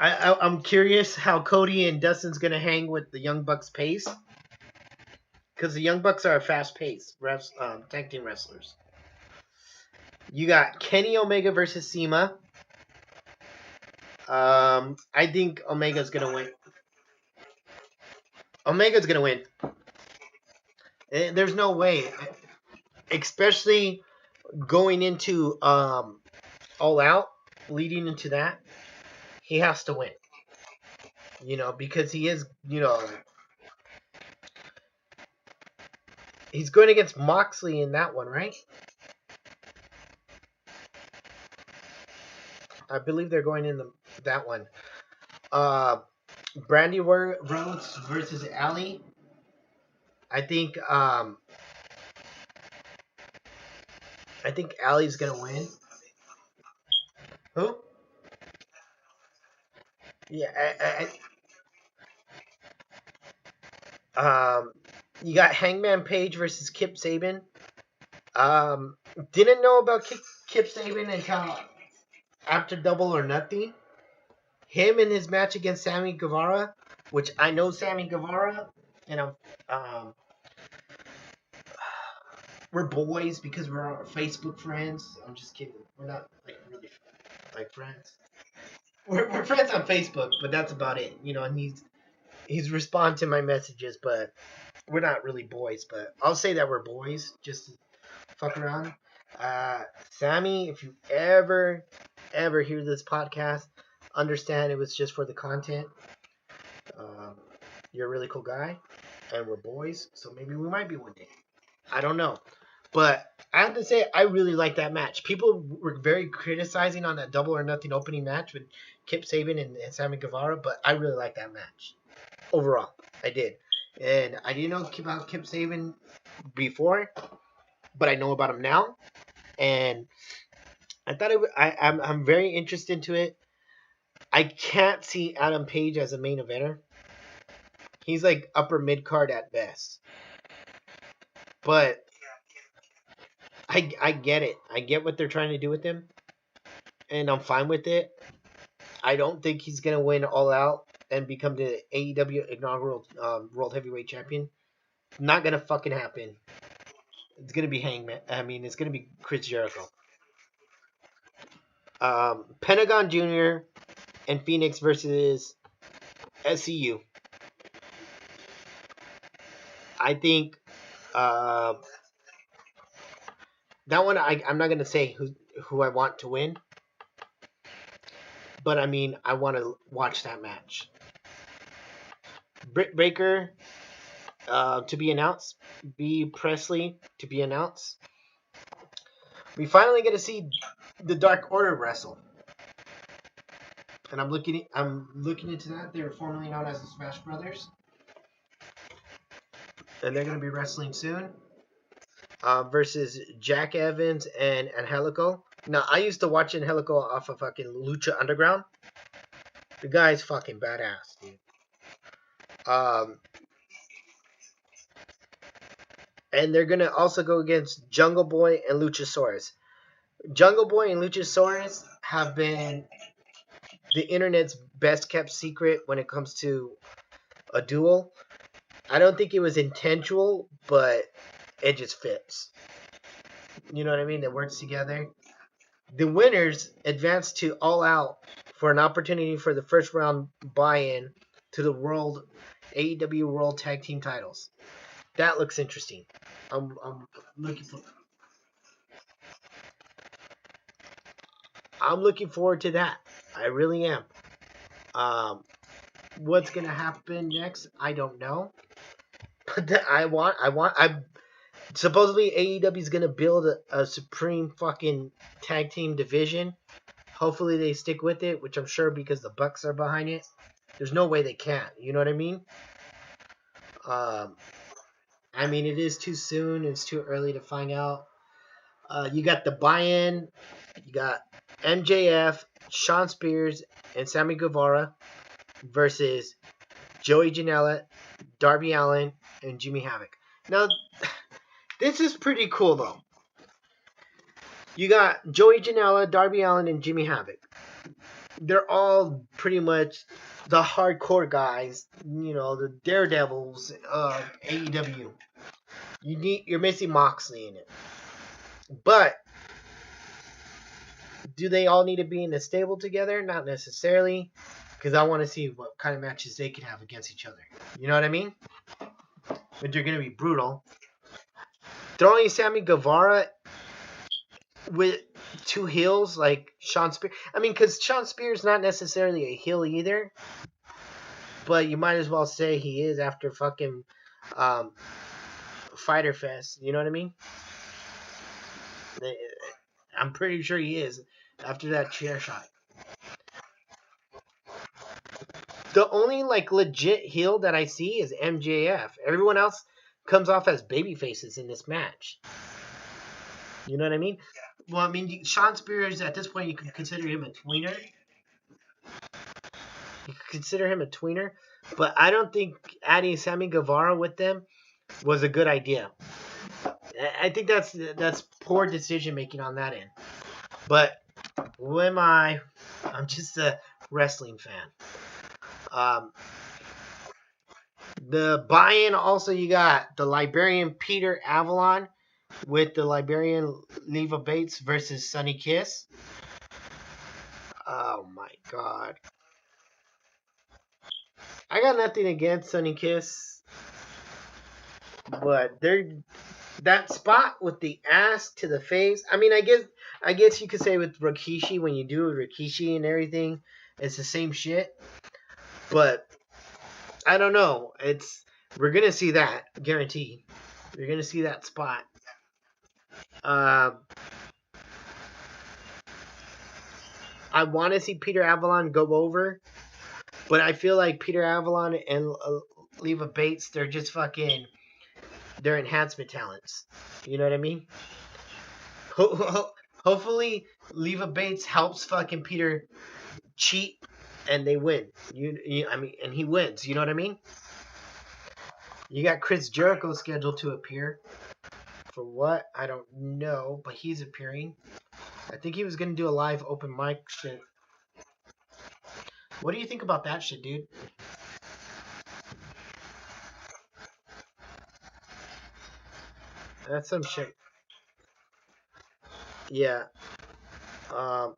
I'm curious how Cody and Dustin's gonna hang with the Young Bucks pace, because the Young Bucks are a fast paced tag team wrestlers. You got Kenny Omega versus Sema. I think Omega's gonna win. Omega's gonna win. There's no way, especially going into All Out, leading into that, he has to win. You know, because he is, you know, he's going against Moxley in that one, right? I believe they're going in that one. Uh, Brandy Rhodes versus Ali. I think I think Ali's gonna win. Who? Yeah, you got Hangman Page versus Kip Sabian. Um, didn't know about Kip Sabian until after Double or Nothing. Him in his match against Sammy Guevara, which I know Sammy Guevara, and I'm um we're boys because we're Facebook friends. I'm just kidding. We're not like really like friends. We're friends on Facebook, but that's about it. You know, and he's responding to my messages, but we're not really boys. But I'll say that we're boys just to fuck around. Sammy, if you ever hear this podcast, understand it was just for the content. Um, you're a really cool guy, and we're boys, so maybe we might be one day. I don't know. But I have to say, I really like that match. People were very criticizing on that double or nothing opening match with Kip Sabian and Sammy Guevara, but I really like that match. Overall, I did. And I didn't know about Kip Sabian before, but I know about him now. And I thought I'm very interested into it. I can't see Adam Page as a main eventer. He's like upper mid card at best. But I get it. I get what they're trying to do with him, and I'm fine with it. I don't think he's gonna win all out and become the AEW inaugural World Heavyweight Champion. Not gonna fucking happen. It's gonna be Hangman. I mean, it's gonna be Chris Jericho. Pentagon Jr. and Phoenix versus SCU. I think uh, that one. I'm not gonna say who I want to win, but I mean I want to watch that match. Britt Baker to be announced. B Presley to be announced. We finally get to see the Dark Order wrestle, and I'm looking into that. They were formerly known as the Smash Brothers, and they're gonna be wrestling soon. Versus Jack Evans and Angelico. Now I used to watch Angelico off of fucking Lucha Underground. The guy's fucking badass, dude. Um, and they're gonna also go against Jungle Boy and Luchasaurus. Jungle Boy and Luchasaurus have been the internet's best kept secret when it comes to a duel. I don't think it was intentional, but it just fits. You know what I mean? It works together. The winners advance to All Out for an opportunity for the first round buy-in to the World AEW World Tag Team titles. That looks interesting. I'm looking for. I'm looking forward to that. I really am. Um, what's gonna happen next? I don't know. But I supposedly AEW is gonna build a supreme fucking tag team division. Hopefully they stick with it, which I'm sure because the Bucks are behind it. There's no way they can't. You know what I mean? Um, I mean it is too soon. It's too early to find out. You got the buy-in. You got MJF, Sean Spears, and Sammy Guevara versus Joey Janela, Darby Allin, and Jimmy Havoc. Now, this is pretty cool though. You got Joey Janela, Darby Allin, and Jimmy Havoc. They're all pretty much the hardcore guys, you know, the daredevils of AEW. You're missing Moxley in it. But do they all need to be in a stable together? Not necessarily, because I want to see what kind of matches they can have against each other. You know what I mean? But they're gonna be brutal. Throwing Sammy Guevara with two heels like Sean Spears. I mean, because Sean Spears not necessarily a heel either, but you might as well say he is after fucking um, Fighter Fest. You know what I mean? I'm pretty sure he is after that chair shot. The only like legit heel that I see is MJF. Everyone else comes off as baby faces in this match. You know what I mean? Well, I mean, Sean Spears at this point you can consider him a tweener. You could consider him a tweener, but I don't think adding Sammy Guevara with them was a good idea. I think that's poor decision making on that end. But who am I? I'm just a wrestling fan. The buy-in also you got the Liberian Peter Avalon with the Liberian Leva Bates versus Sunny Kiss. Oh my god. I got nothing against Sunny Kiss, but they're that spot with the ass to the face. I mean, I guess you could say with Rikishi, when you do Rikishi and everything, it's the same shit. But I don't know. We're gonna see that, guaranteed. You're gonna see that spot. Um, I want to see Peter Avalon go over, but I feel like Peter Avalon and Leva Bates, they're just fucking, they're enhancement talents. You know what I mean? Hopefully, Leva Bates helps fucking Peter cheat and they win. I mean, and he wins. You know what I mean? You got Chris Jericho scheduled to appear. For what? I don't know, but he's appearing. I think he was gonna do a live open mic shit. What do you think about that shit, dude? That's some shit. Yeah. Um.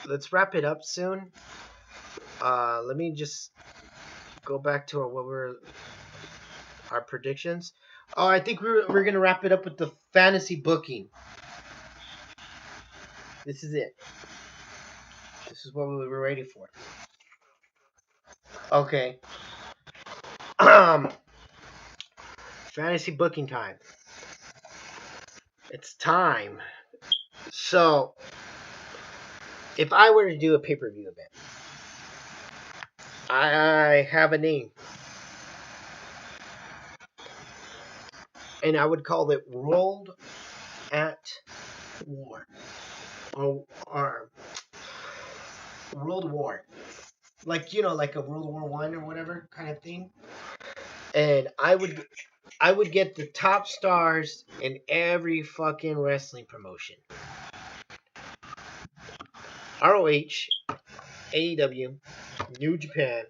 Let's wrap it up soon. Let me just go back to our predictions. Oh, I think we're gonna wrap it up with the fantasy booking. This is it. This is what we were waiting for. Okay. Fantasy booking time. It's time. So, if I were to do a pay-per-view event, I have a name, and I would call it World at War, or World War, like like a World War I or whatever kind of thing. And I would get the top stars in every fucking wrestling promotion: ROH, AEW, New Japan,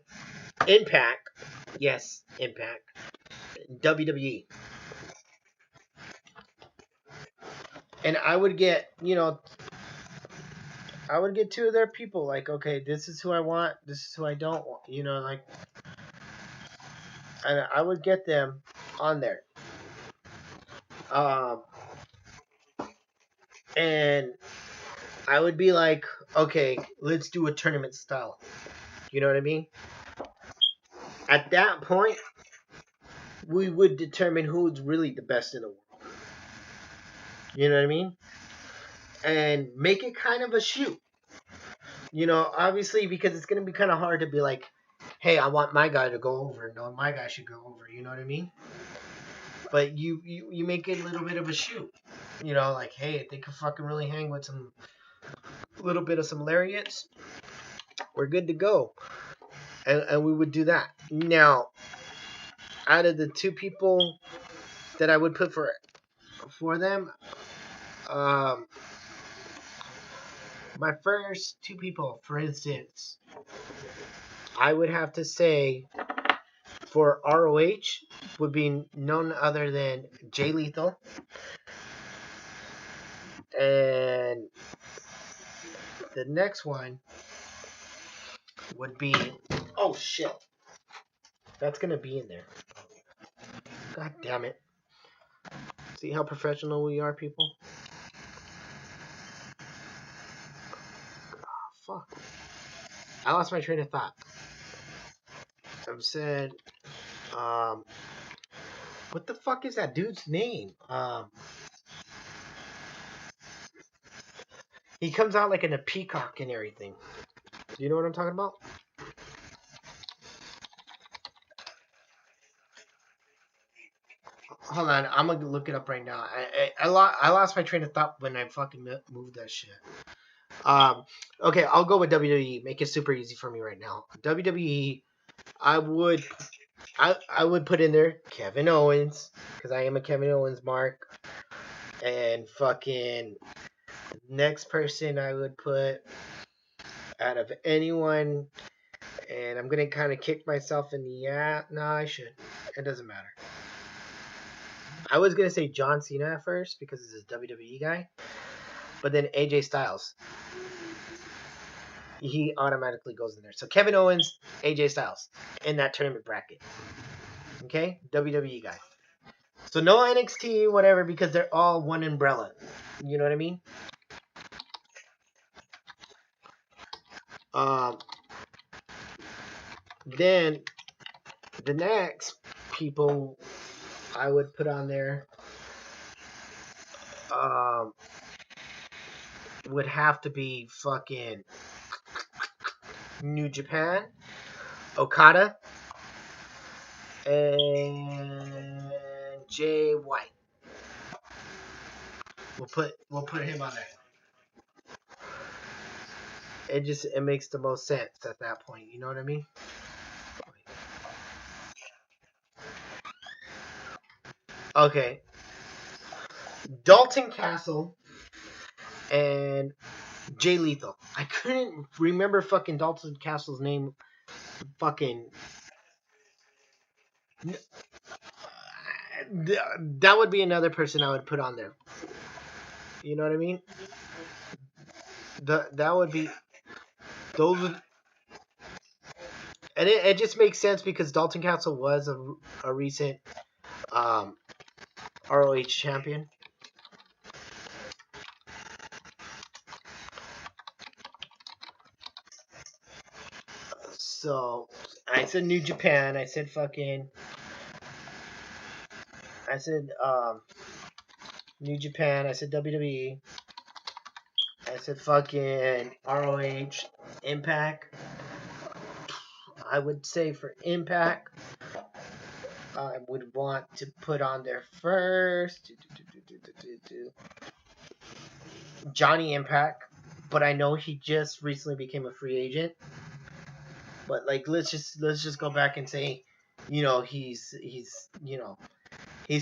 Impact, yes, Impact, WWE. And I would get two of their people. Like, okay, this is who I want. This is who I don't want. Like, and I would get them on there. Um, and I would be like, okay, let's do a tournament style. You know what I mean? At that point, we would determine who's really the best in the world. You know what I mean? And make it kind of a shoot. Obviously, because it's going to be kind of hard to be like, hey, I want my guy to go over. No, my guy should go over. You know what I mean? But you make it a little bit of a shoot. Like, hey, if they could fucking really hang with some little bit of some lariats, we're good to go. And we would do that. Now, out of the two people that I would put for them, um, my first two people, for instance, I would have to say for ROH would be none other than Jay Lethal. And the next one would be, oh shit, that's gonna be in there. God damn it. See how professional we are, people? Oh, fuck. I lost my train of thought. I've said, um, what the fuck is that dude's name? He comes out like in a peacock and everything. Do you know what I'm talking about? Hold on, I'm gonna look it up right now. I lost my train of thought when I fucking moved that shit. Okay, I'll go with WWE. Make it super easy for me right now. WWE, I would, I would put in there Kevin Owens because I am a Kevin Owens mark, and fucking next person I would put out of anyone, and I'm gonna kind of kick myself in the ass. No, I should. It doesn't matter. I was gonna say John Cena at first because he's a WWE guy, but then AJ Styles, he automatically goes in there. So Kevin Owens, AJ Styles in that tournament bracket. Okay, WWE guy. So no NXT, whatever, because they're all one umbrella. You know what I mean? Um, then the next people I would put on there um, would have to be fucking New Japan, Okada, and Jay White. We'll put him on there. It makes the most sense at that point. You know what I mean? Okay, Dalton Castle and Jay Lethal. I couldn't remember fucking Dalton Castle's name. Fucking that would be another person I would put on there. You know what I mean? That would be those. And it just makes sense because Dalton Castle was a recent um, ROH champion. So I said New Japan. I said fucking. I said New Japan. I said WWE. I said fucking ROH, Impact. I would say for Impact, I would want to put on there first Johnny Impact, but I know he just recently became a free agent. But like, let's just go back and say, he's he's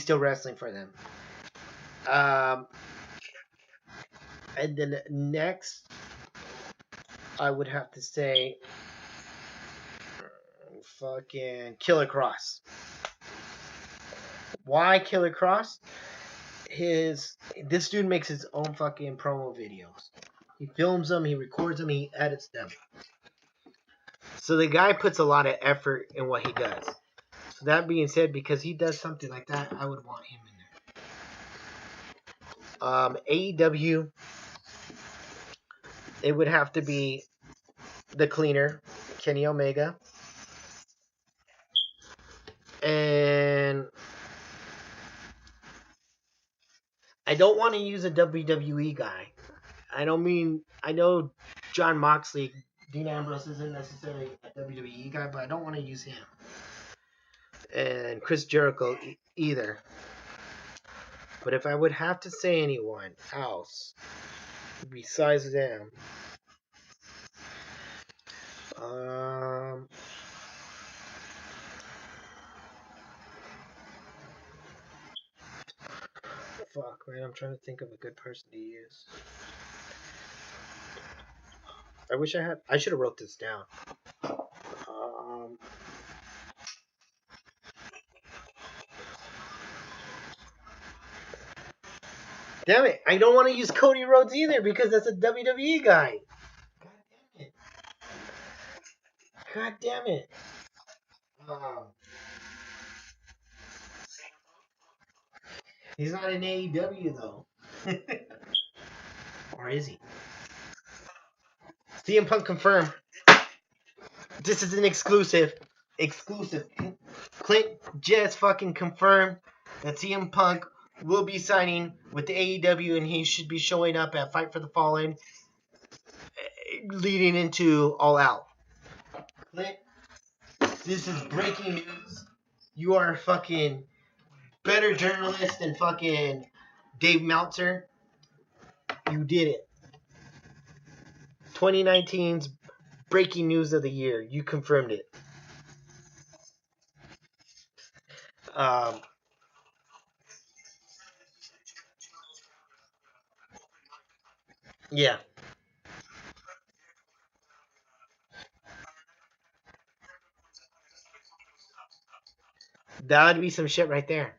still wrestling for them. Um, and then next, I would have to say, fucking Killer Cross. Why Killer Cross? This dude makes his own fucking promo videos. He films them, he records them, he edits them. So the guy puts a lot of effort in what he does. So that being said, because he does something like that, I would want him in there. AEW, it would have to be the cleaner, Kenny Omega. And I don't want to use a WWE guy. I know John Moxley, Dean Ambrose isn't necessarily a WWE guy, but I don't want to use him. And Chris Jericho either. But if I would have to say anyone else besides them, fuck, man, I'm trying to think of a good person to use. I should have wrote this down. Damn it, I don't want to use Cody Rhodes either because that's a WWE guy. God damn it. He's not in AEW though. Or is he? CM Punk confirmed. This is an exclusive. Exclusive. Clint just fucking confirmed that CM Punk will be signing with the AEW and he should be showing up at Fight for the Fallen leading into All Out. Clint, this is breaking news. You are a fucking better journalist than fucking Dave Meltzer. You did it. 2019's breaking news of the year. You confirmed it. Um, yeah. That would be some shit right there.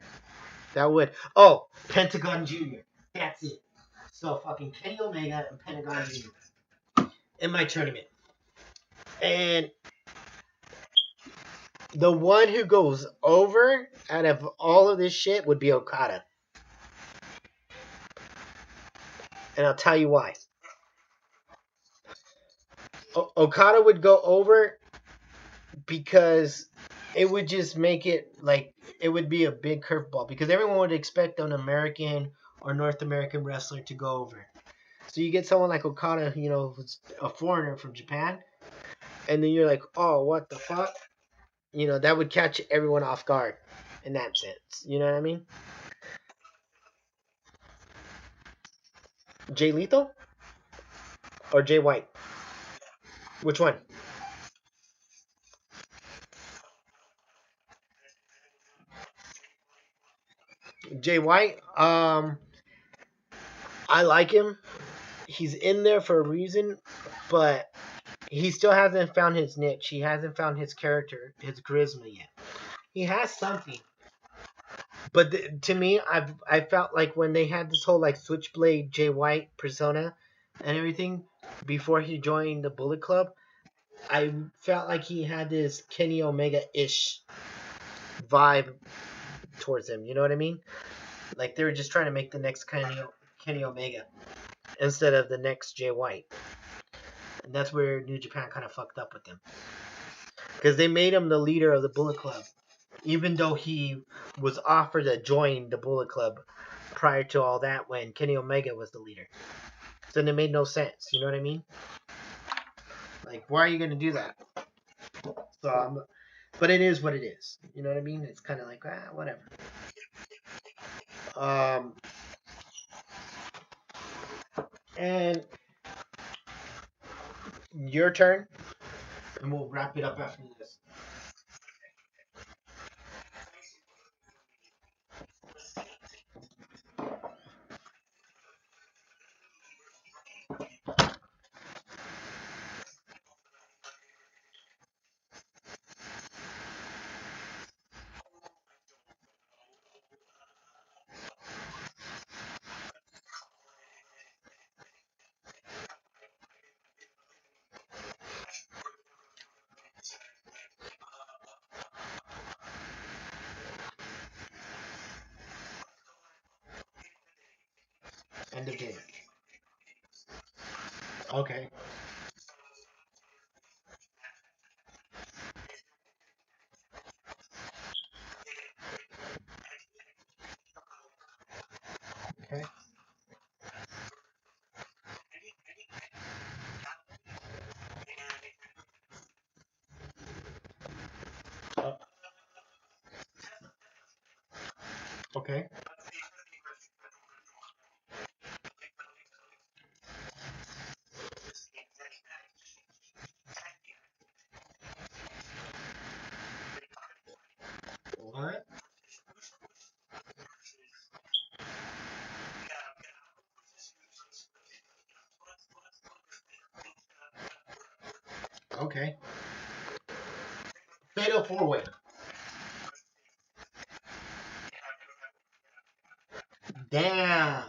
That would. Oh, Pentagon Junior. That's it. So fucking Kenny Omega and Pentagon Junior in my tournament, and the one who goes over out of all of this shit would be Okada, and I'll tell you why. Okada would go over because it would just make it like it would be a big curveball because everyone would expect an American or North American wrestler to go over. So you get someone like Okada, who's a foreigner from Japan, and then you're like, oh, what the fuck? That would catch everyone off guard in that sense. You know what I mean? Jay Lethal or Jay White? Which one? Jay White. I like him. He's in there for a reason, but he still hasn't found his niche. He hasn't found his character, his charisma yet. He has something, but to me, I felt like when they had this whole like Switchblade Jay White persona and everything before he joined the Bullet Club, I felt like he had this Kenny Omega ish vibe towards him. You know what I mean? Like they were just trying to make the next Kenny Omega instead of the next Jay White, and that's where New Japan kind of fucked up with him because they made him the leader of the Bullet Club, even though he was offered to join the Bullet Club prior to all that when Kenny Omega was the leader. So it made no sense. You know what I mean? Like, why are you going to do that? But it is what it is. You know what I mean? It's kind of like, whatever. Um, and your turn, and we'll wrap it up after this. End of game. Okay. Okay. Uh, okay. What? Okay. Fatal four way. Damn.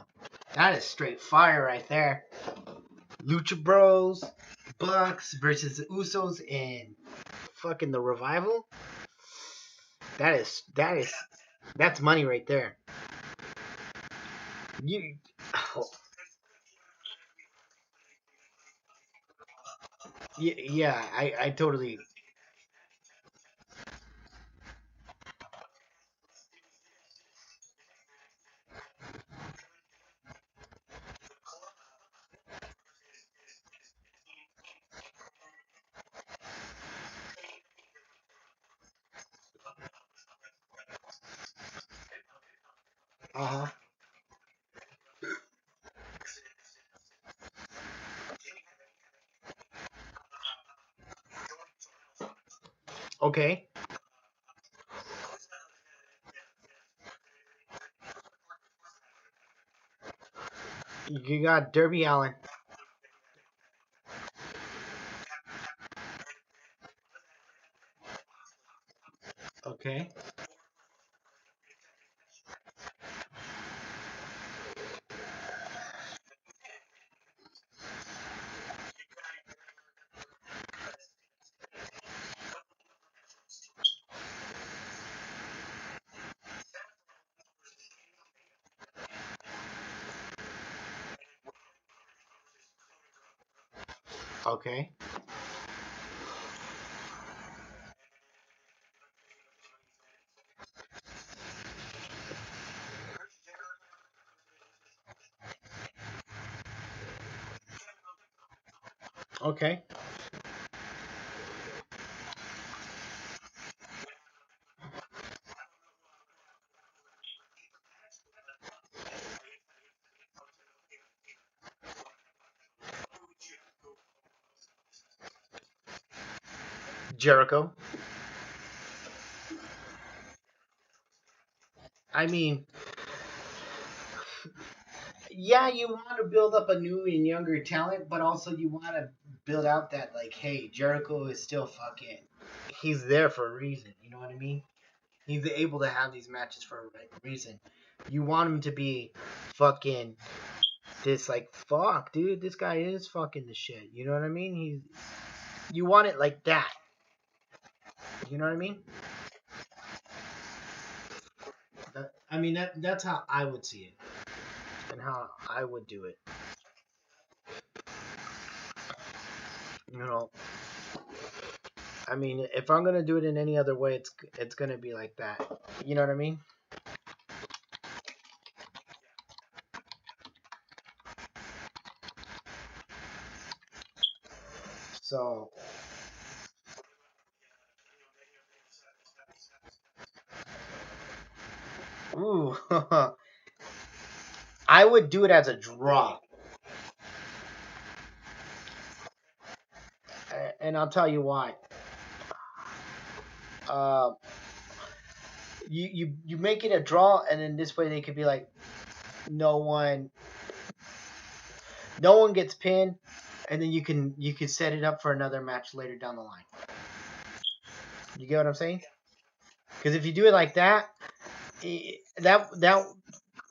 That is straight fire right there. Lucha Bros, Bucks versus the Usos and fucking the Revival. That's money right there. You, oh, yeah, I totally. Uh huh. Okay. You got Derby Allen. Okay. Okay. Okay. Jericho. I mean, yeah, you want to build up a new and younger talent, but also you want to build out that, like, hey, Jericho is still fucking. He's there for a reason. You know what I mean? He's able to have these matches for a reason. You want him to be fucking this, like, fuck, dude, this guy is fucking the shit. You know what I mean? You want it like that. You know what I mean? I mean that's how I would see it and how I would do it. You know, I mean, if I'm gonna do it in any other way, it's gonna be like that. You know what I mean? So, ooh, I would do it as a draw, and I'll tell you why. Uh, you make it a draw, and then this way they could be like, no one, no one gets pinned, and then you can set it up for another match later down the line. You get what I'm saying? Because if you do it like that,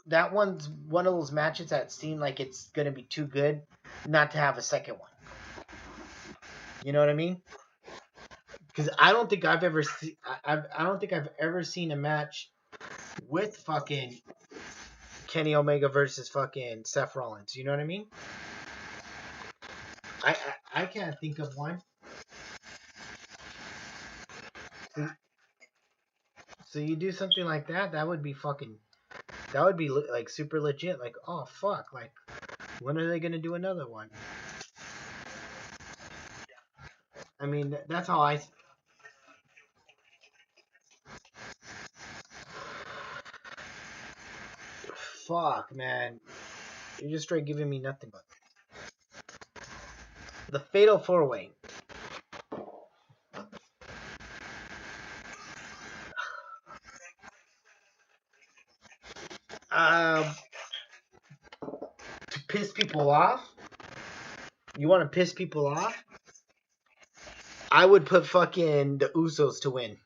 that one's one of those matches that seem like it's gonna be too good not to have a second one. You know what I mean? Because I don't think I've ever I don't think I've ever seen a match with fucking Kenny Omega versus fucking Seth Rollins. You know what I mean? I can't think of one. So, so you do something like that, that would be fucking. That would be like super legit. Like, oh fuck, like when are they gonna do another one? I mean, that's how I. Fuck, man. You're just straight giving me nothing but the Fatal Four Way. Um, to piss people off. You want to piss people off? I would put fucking the Usos to win.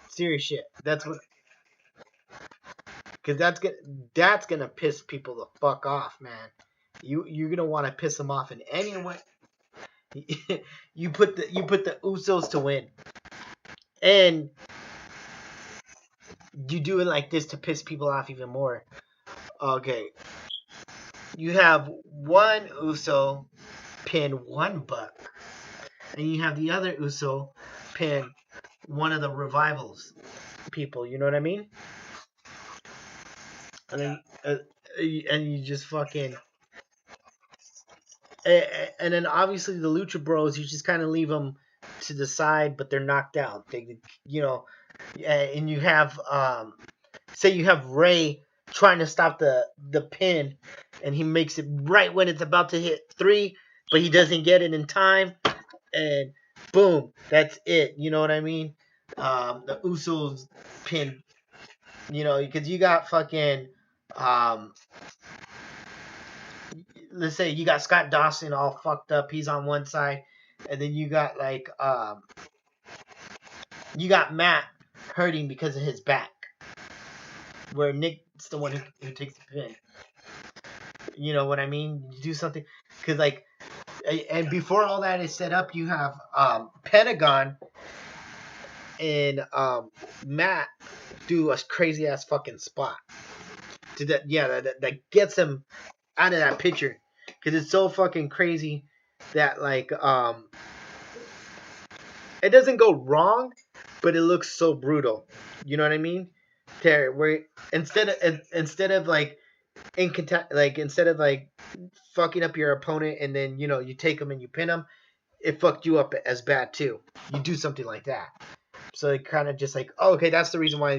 Serious shit. That's what, because that's gonna piss people the fuck off, man. You're gonna want to piss them off in any way. You put the Usos to win, and you do it like this to piss people off even more. Okay, you have one Uso pin one Buck, and you have the other Uso pin one of the revivals people. You know what I mean? And then and you just fucking and then obviously the Lucha Bros, you just kind of leave them to the side, but they're knocked out. They, you know, and you have say you have Ray trying to stop the pin, and he makes it right when it's about to hit 3, but he doesn't get it in time, and boom, that's it. You know what I mean? The Usos pin, you know, because you got fucking um, let's say you got Scott Dawson all fucked up. He's on one side, and then you got like you got Matt hurting because of his back, where Nick's the one who takes the pin. You know what I mean? You do something because like, and before all that is set up, you have Pentagon and Matt do a crazy ass fucking spot to that. Yeah, that gets him out of that picture. because it's so fucking crazy that like it doesn't go wrong, but it looks so brutal. You know what I mean? Where instead of like instead of like fucking up your opponent and then you take them and you pin them, it fucked you up as bad too. You do something like that, so it kind of just like, oh, okay, that's the reason why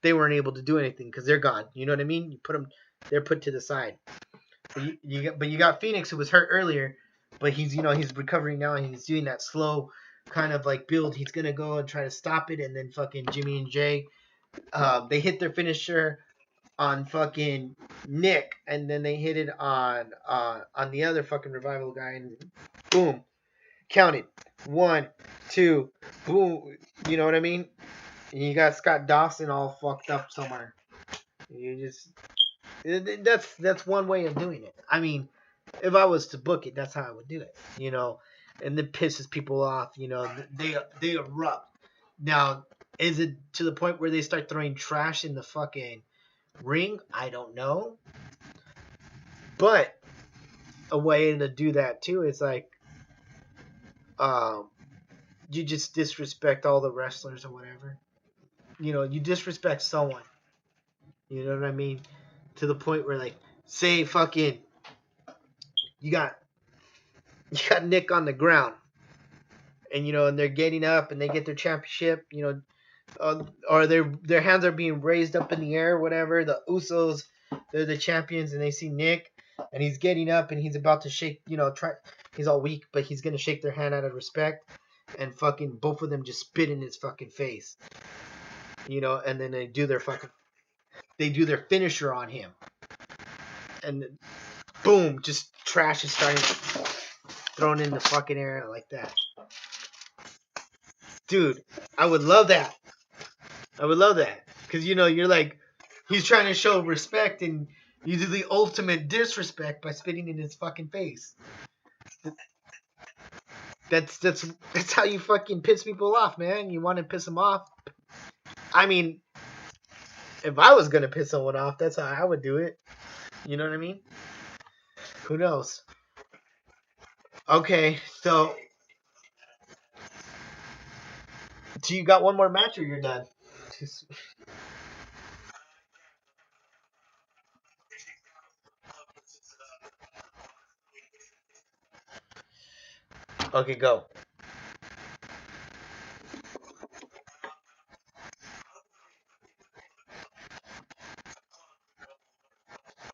they weren't able to do anything because they're gone. You know what I mean? You put them, they're put to the side. But you got Phoenix who was hurt earlier, but he's recovering now and he's doing that slow kind of like build. He's gonna go and try to stop it, and then fucking Jimmy and Jay, they hit their finisher on fucking Nick, and then they hit it on the other fucking Revival guy, and boom, counted 1, 2, boom. You know what I mean? And you got Scott Dawson all fucked up somewhere. You just that's one way of doing it. I mean, if I was to book it, that's how I would do it. And it pisses people off. They erupt. Now, is it to the point where they start throwing trash in the fucking ring? I don't know. But a way to do that too is like, you just disrespect all the wrestlers or whatever. You disrespect someone. You know what I mean? To the point where like, say fucking, you got Nick on the ground, and and they're getting up and they get their championship. Or their hands are being raised up in the air, whatever. The Usos, they're the champions, and they see Nick, and he's getting up and he's about to shake. He's all weak, but he's gonna shake their hand out of respect, and fucking both of them just spit in his fucking face. And then they do their finisher on him, and boom, just trash is starting thrown in the fucking air like that. Dude, I would love that. Because, you're like, he's trying to show respect, and you do the ultimate disrespect by spitting in his fucking face. That's how you fucking piss people off, man. You want to piss them off. I mean, if I was going to piss someone off, that's how I would do it. You know what I mean? Who knows? Okay, so you got one more match or you're done? Okay, go.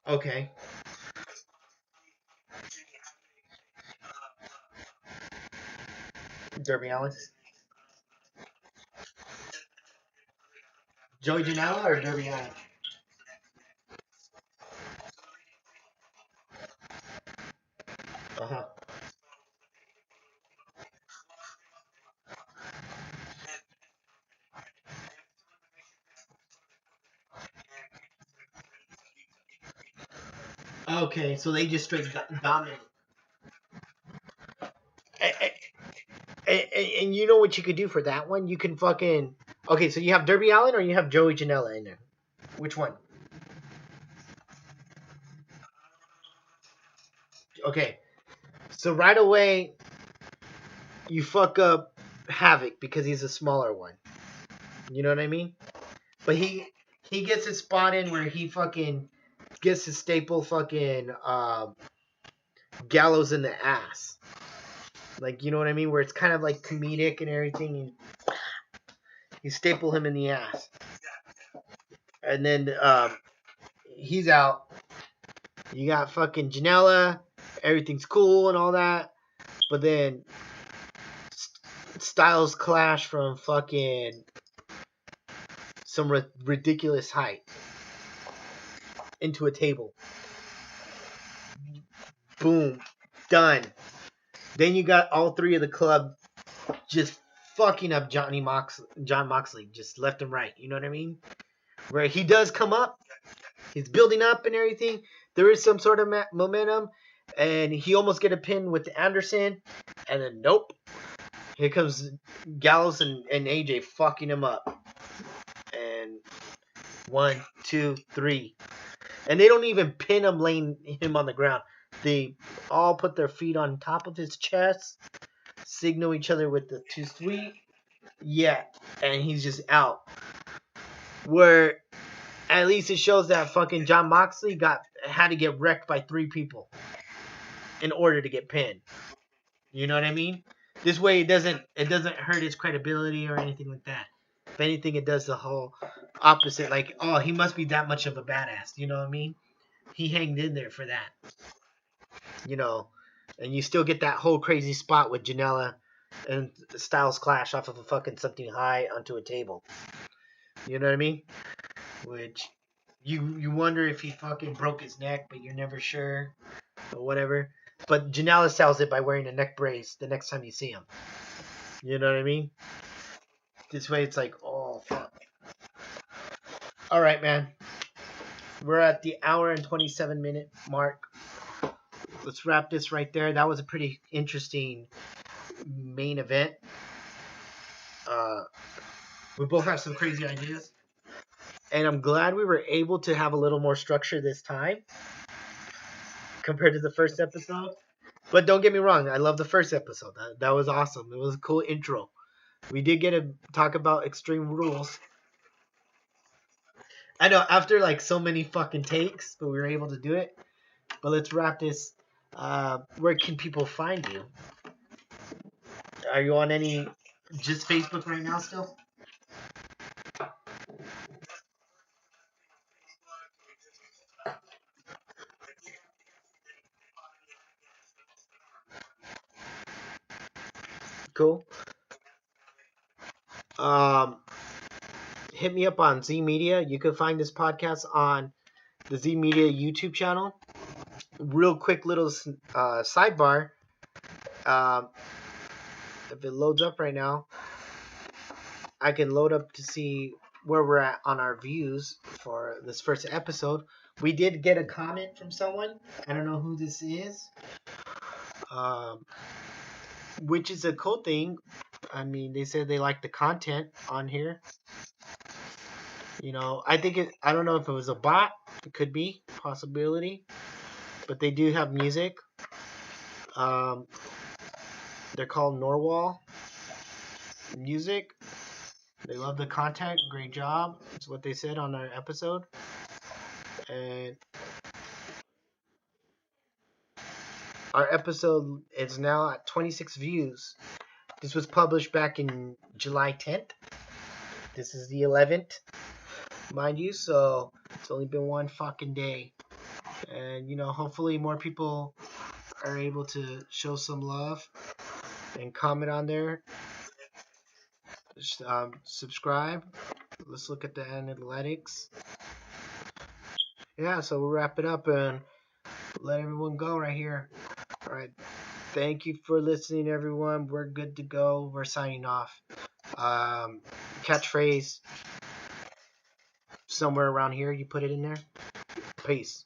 Okay. Darby Allin. Joey Janela or Darby Allin? Uh-huh. Okay, so they just straight dominate. And you know what you could do for that one? You can fucking... Okay, so you have Darby Allin or you have Joey Janela in there? Which one? Okay, so right away, you fuck up Havoc because he's a smaller one. You know what I mean? But he gets his spot in where he fucking gets his staple fucking Gallows in the ass. Like, you know what I mean? Where it's kind of like comedic and everything. And you staple him in the ass. And then he's out. You got fucking Janela. Everything's cool and all that. But then styles clash from fucking some ridiculous height into a table. Boom. Done. Then you got all three of the club just fucking up John Moxley, just left and right. You know what I mean? Where he does come up, he's building up and everything. There is some sort of momentum, and he almost get a pin with Anderson, and then nope. Here comes Gallows and AJ fucking him up. And 1, 2, 3. And they don't even pin him, laying him on the ground. They all put their feet on top of his chest, signal each other with the too sweet. Yeah, and he's just out. Where at least it shows that fucking John Moxley had to get wrecked by 3 people in order to get pinned. You know what I mean? This way it doesn't hurt his credibility or anything like that. If anything, it does the whole opposite. Like, oh, he must be that much of a badass. You know what I mean? He hanged in there for that. You know, and you still get that whole crazy spot with Janela and Styles Clash off of a fucking something high onto a table. You know what I mean? Which you wonder if he fucking broke his neck, but you're never sure or whatever. But Janela sells it by wearing a neck brace the next time you see him. You know what I mean? This way it's like, oh fuck. All right, man. We're at the hour and 27-minute mark. Let's wrap this right there. That was a pretty interesting main event. We both have some crazy ideas. And I'm glad we were able to have a little more structure this time compared to the first episode. But don't get me wrong, I love the first episode. That was awesome. It was a cool intro. We did get to talk about Extreme Rules. I know, after like so many fucking takes, but we were able to do it. But let's wrap this. Where can people find you? Are you on any just Facebook right now still? Cool. Um, Hit me up on Z Media. You can find this podcast on the Z Media YouTube channel. Real quick little sidebar. Um, if it loads up right now, I can load up to see where we're at on our views for this first episode. We did get a comment from someone. I don't know who this is. Which is a cool thing. I mean, they said they like the content on here. You know, I don't know if it was a bot. It could be possibility, but they do have music. Um, they're called Norwal Music. They love the content. Great job. That's what they said on our episode. And our episode is now at 26 views. This was published back in July 10th. This is the 11th, mind you. So it's only been one fucking day. And, you know, hopefully more people are able to show some love and comment on there. Subscribe. Let's look at the analytics. Yeah, so we'll wrap it up and let everyone go right here. All right. Thank you for listening, everyone. We're good to go. We're signing off. Catchphrase somewhere around here. You put it in there. Peace.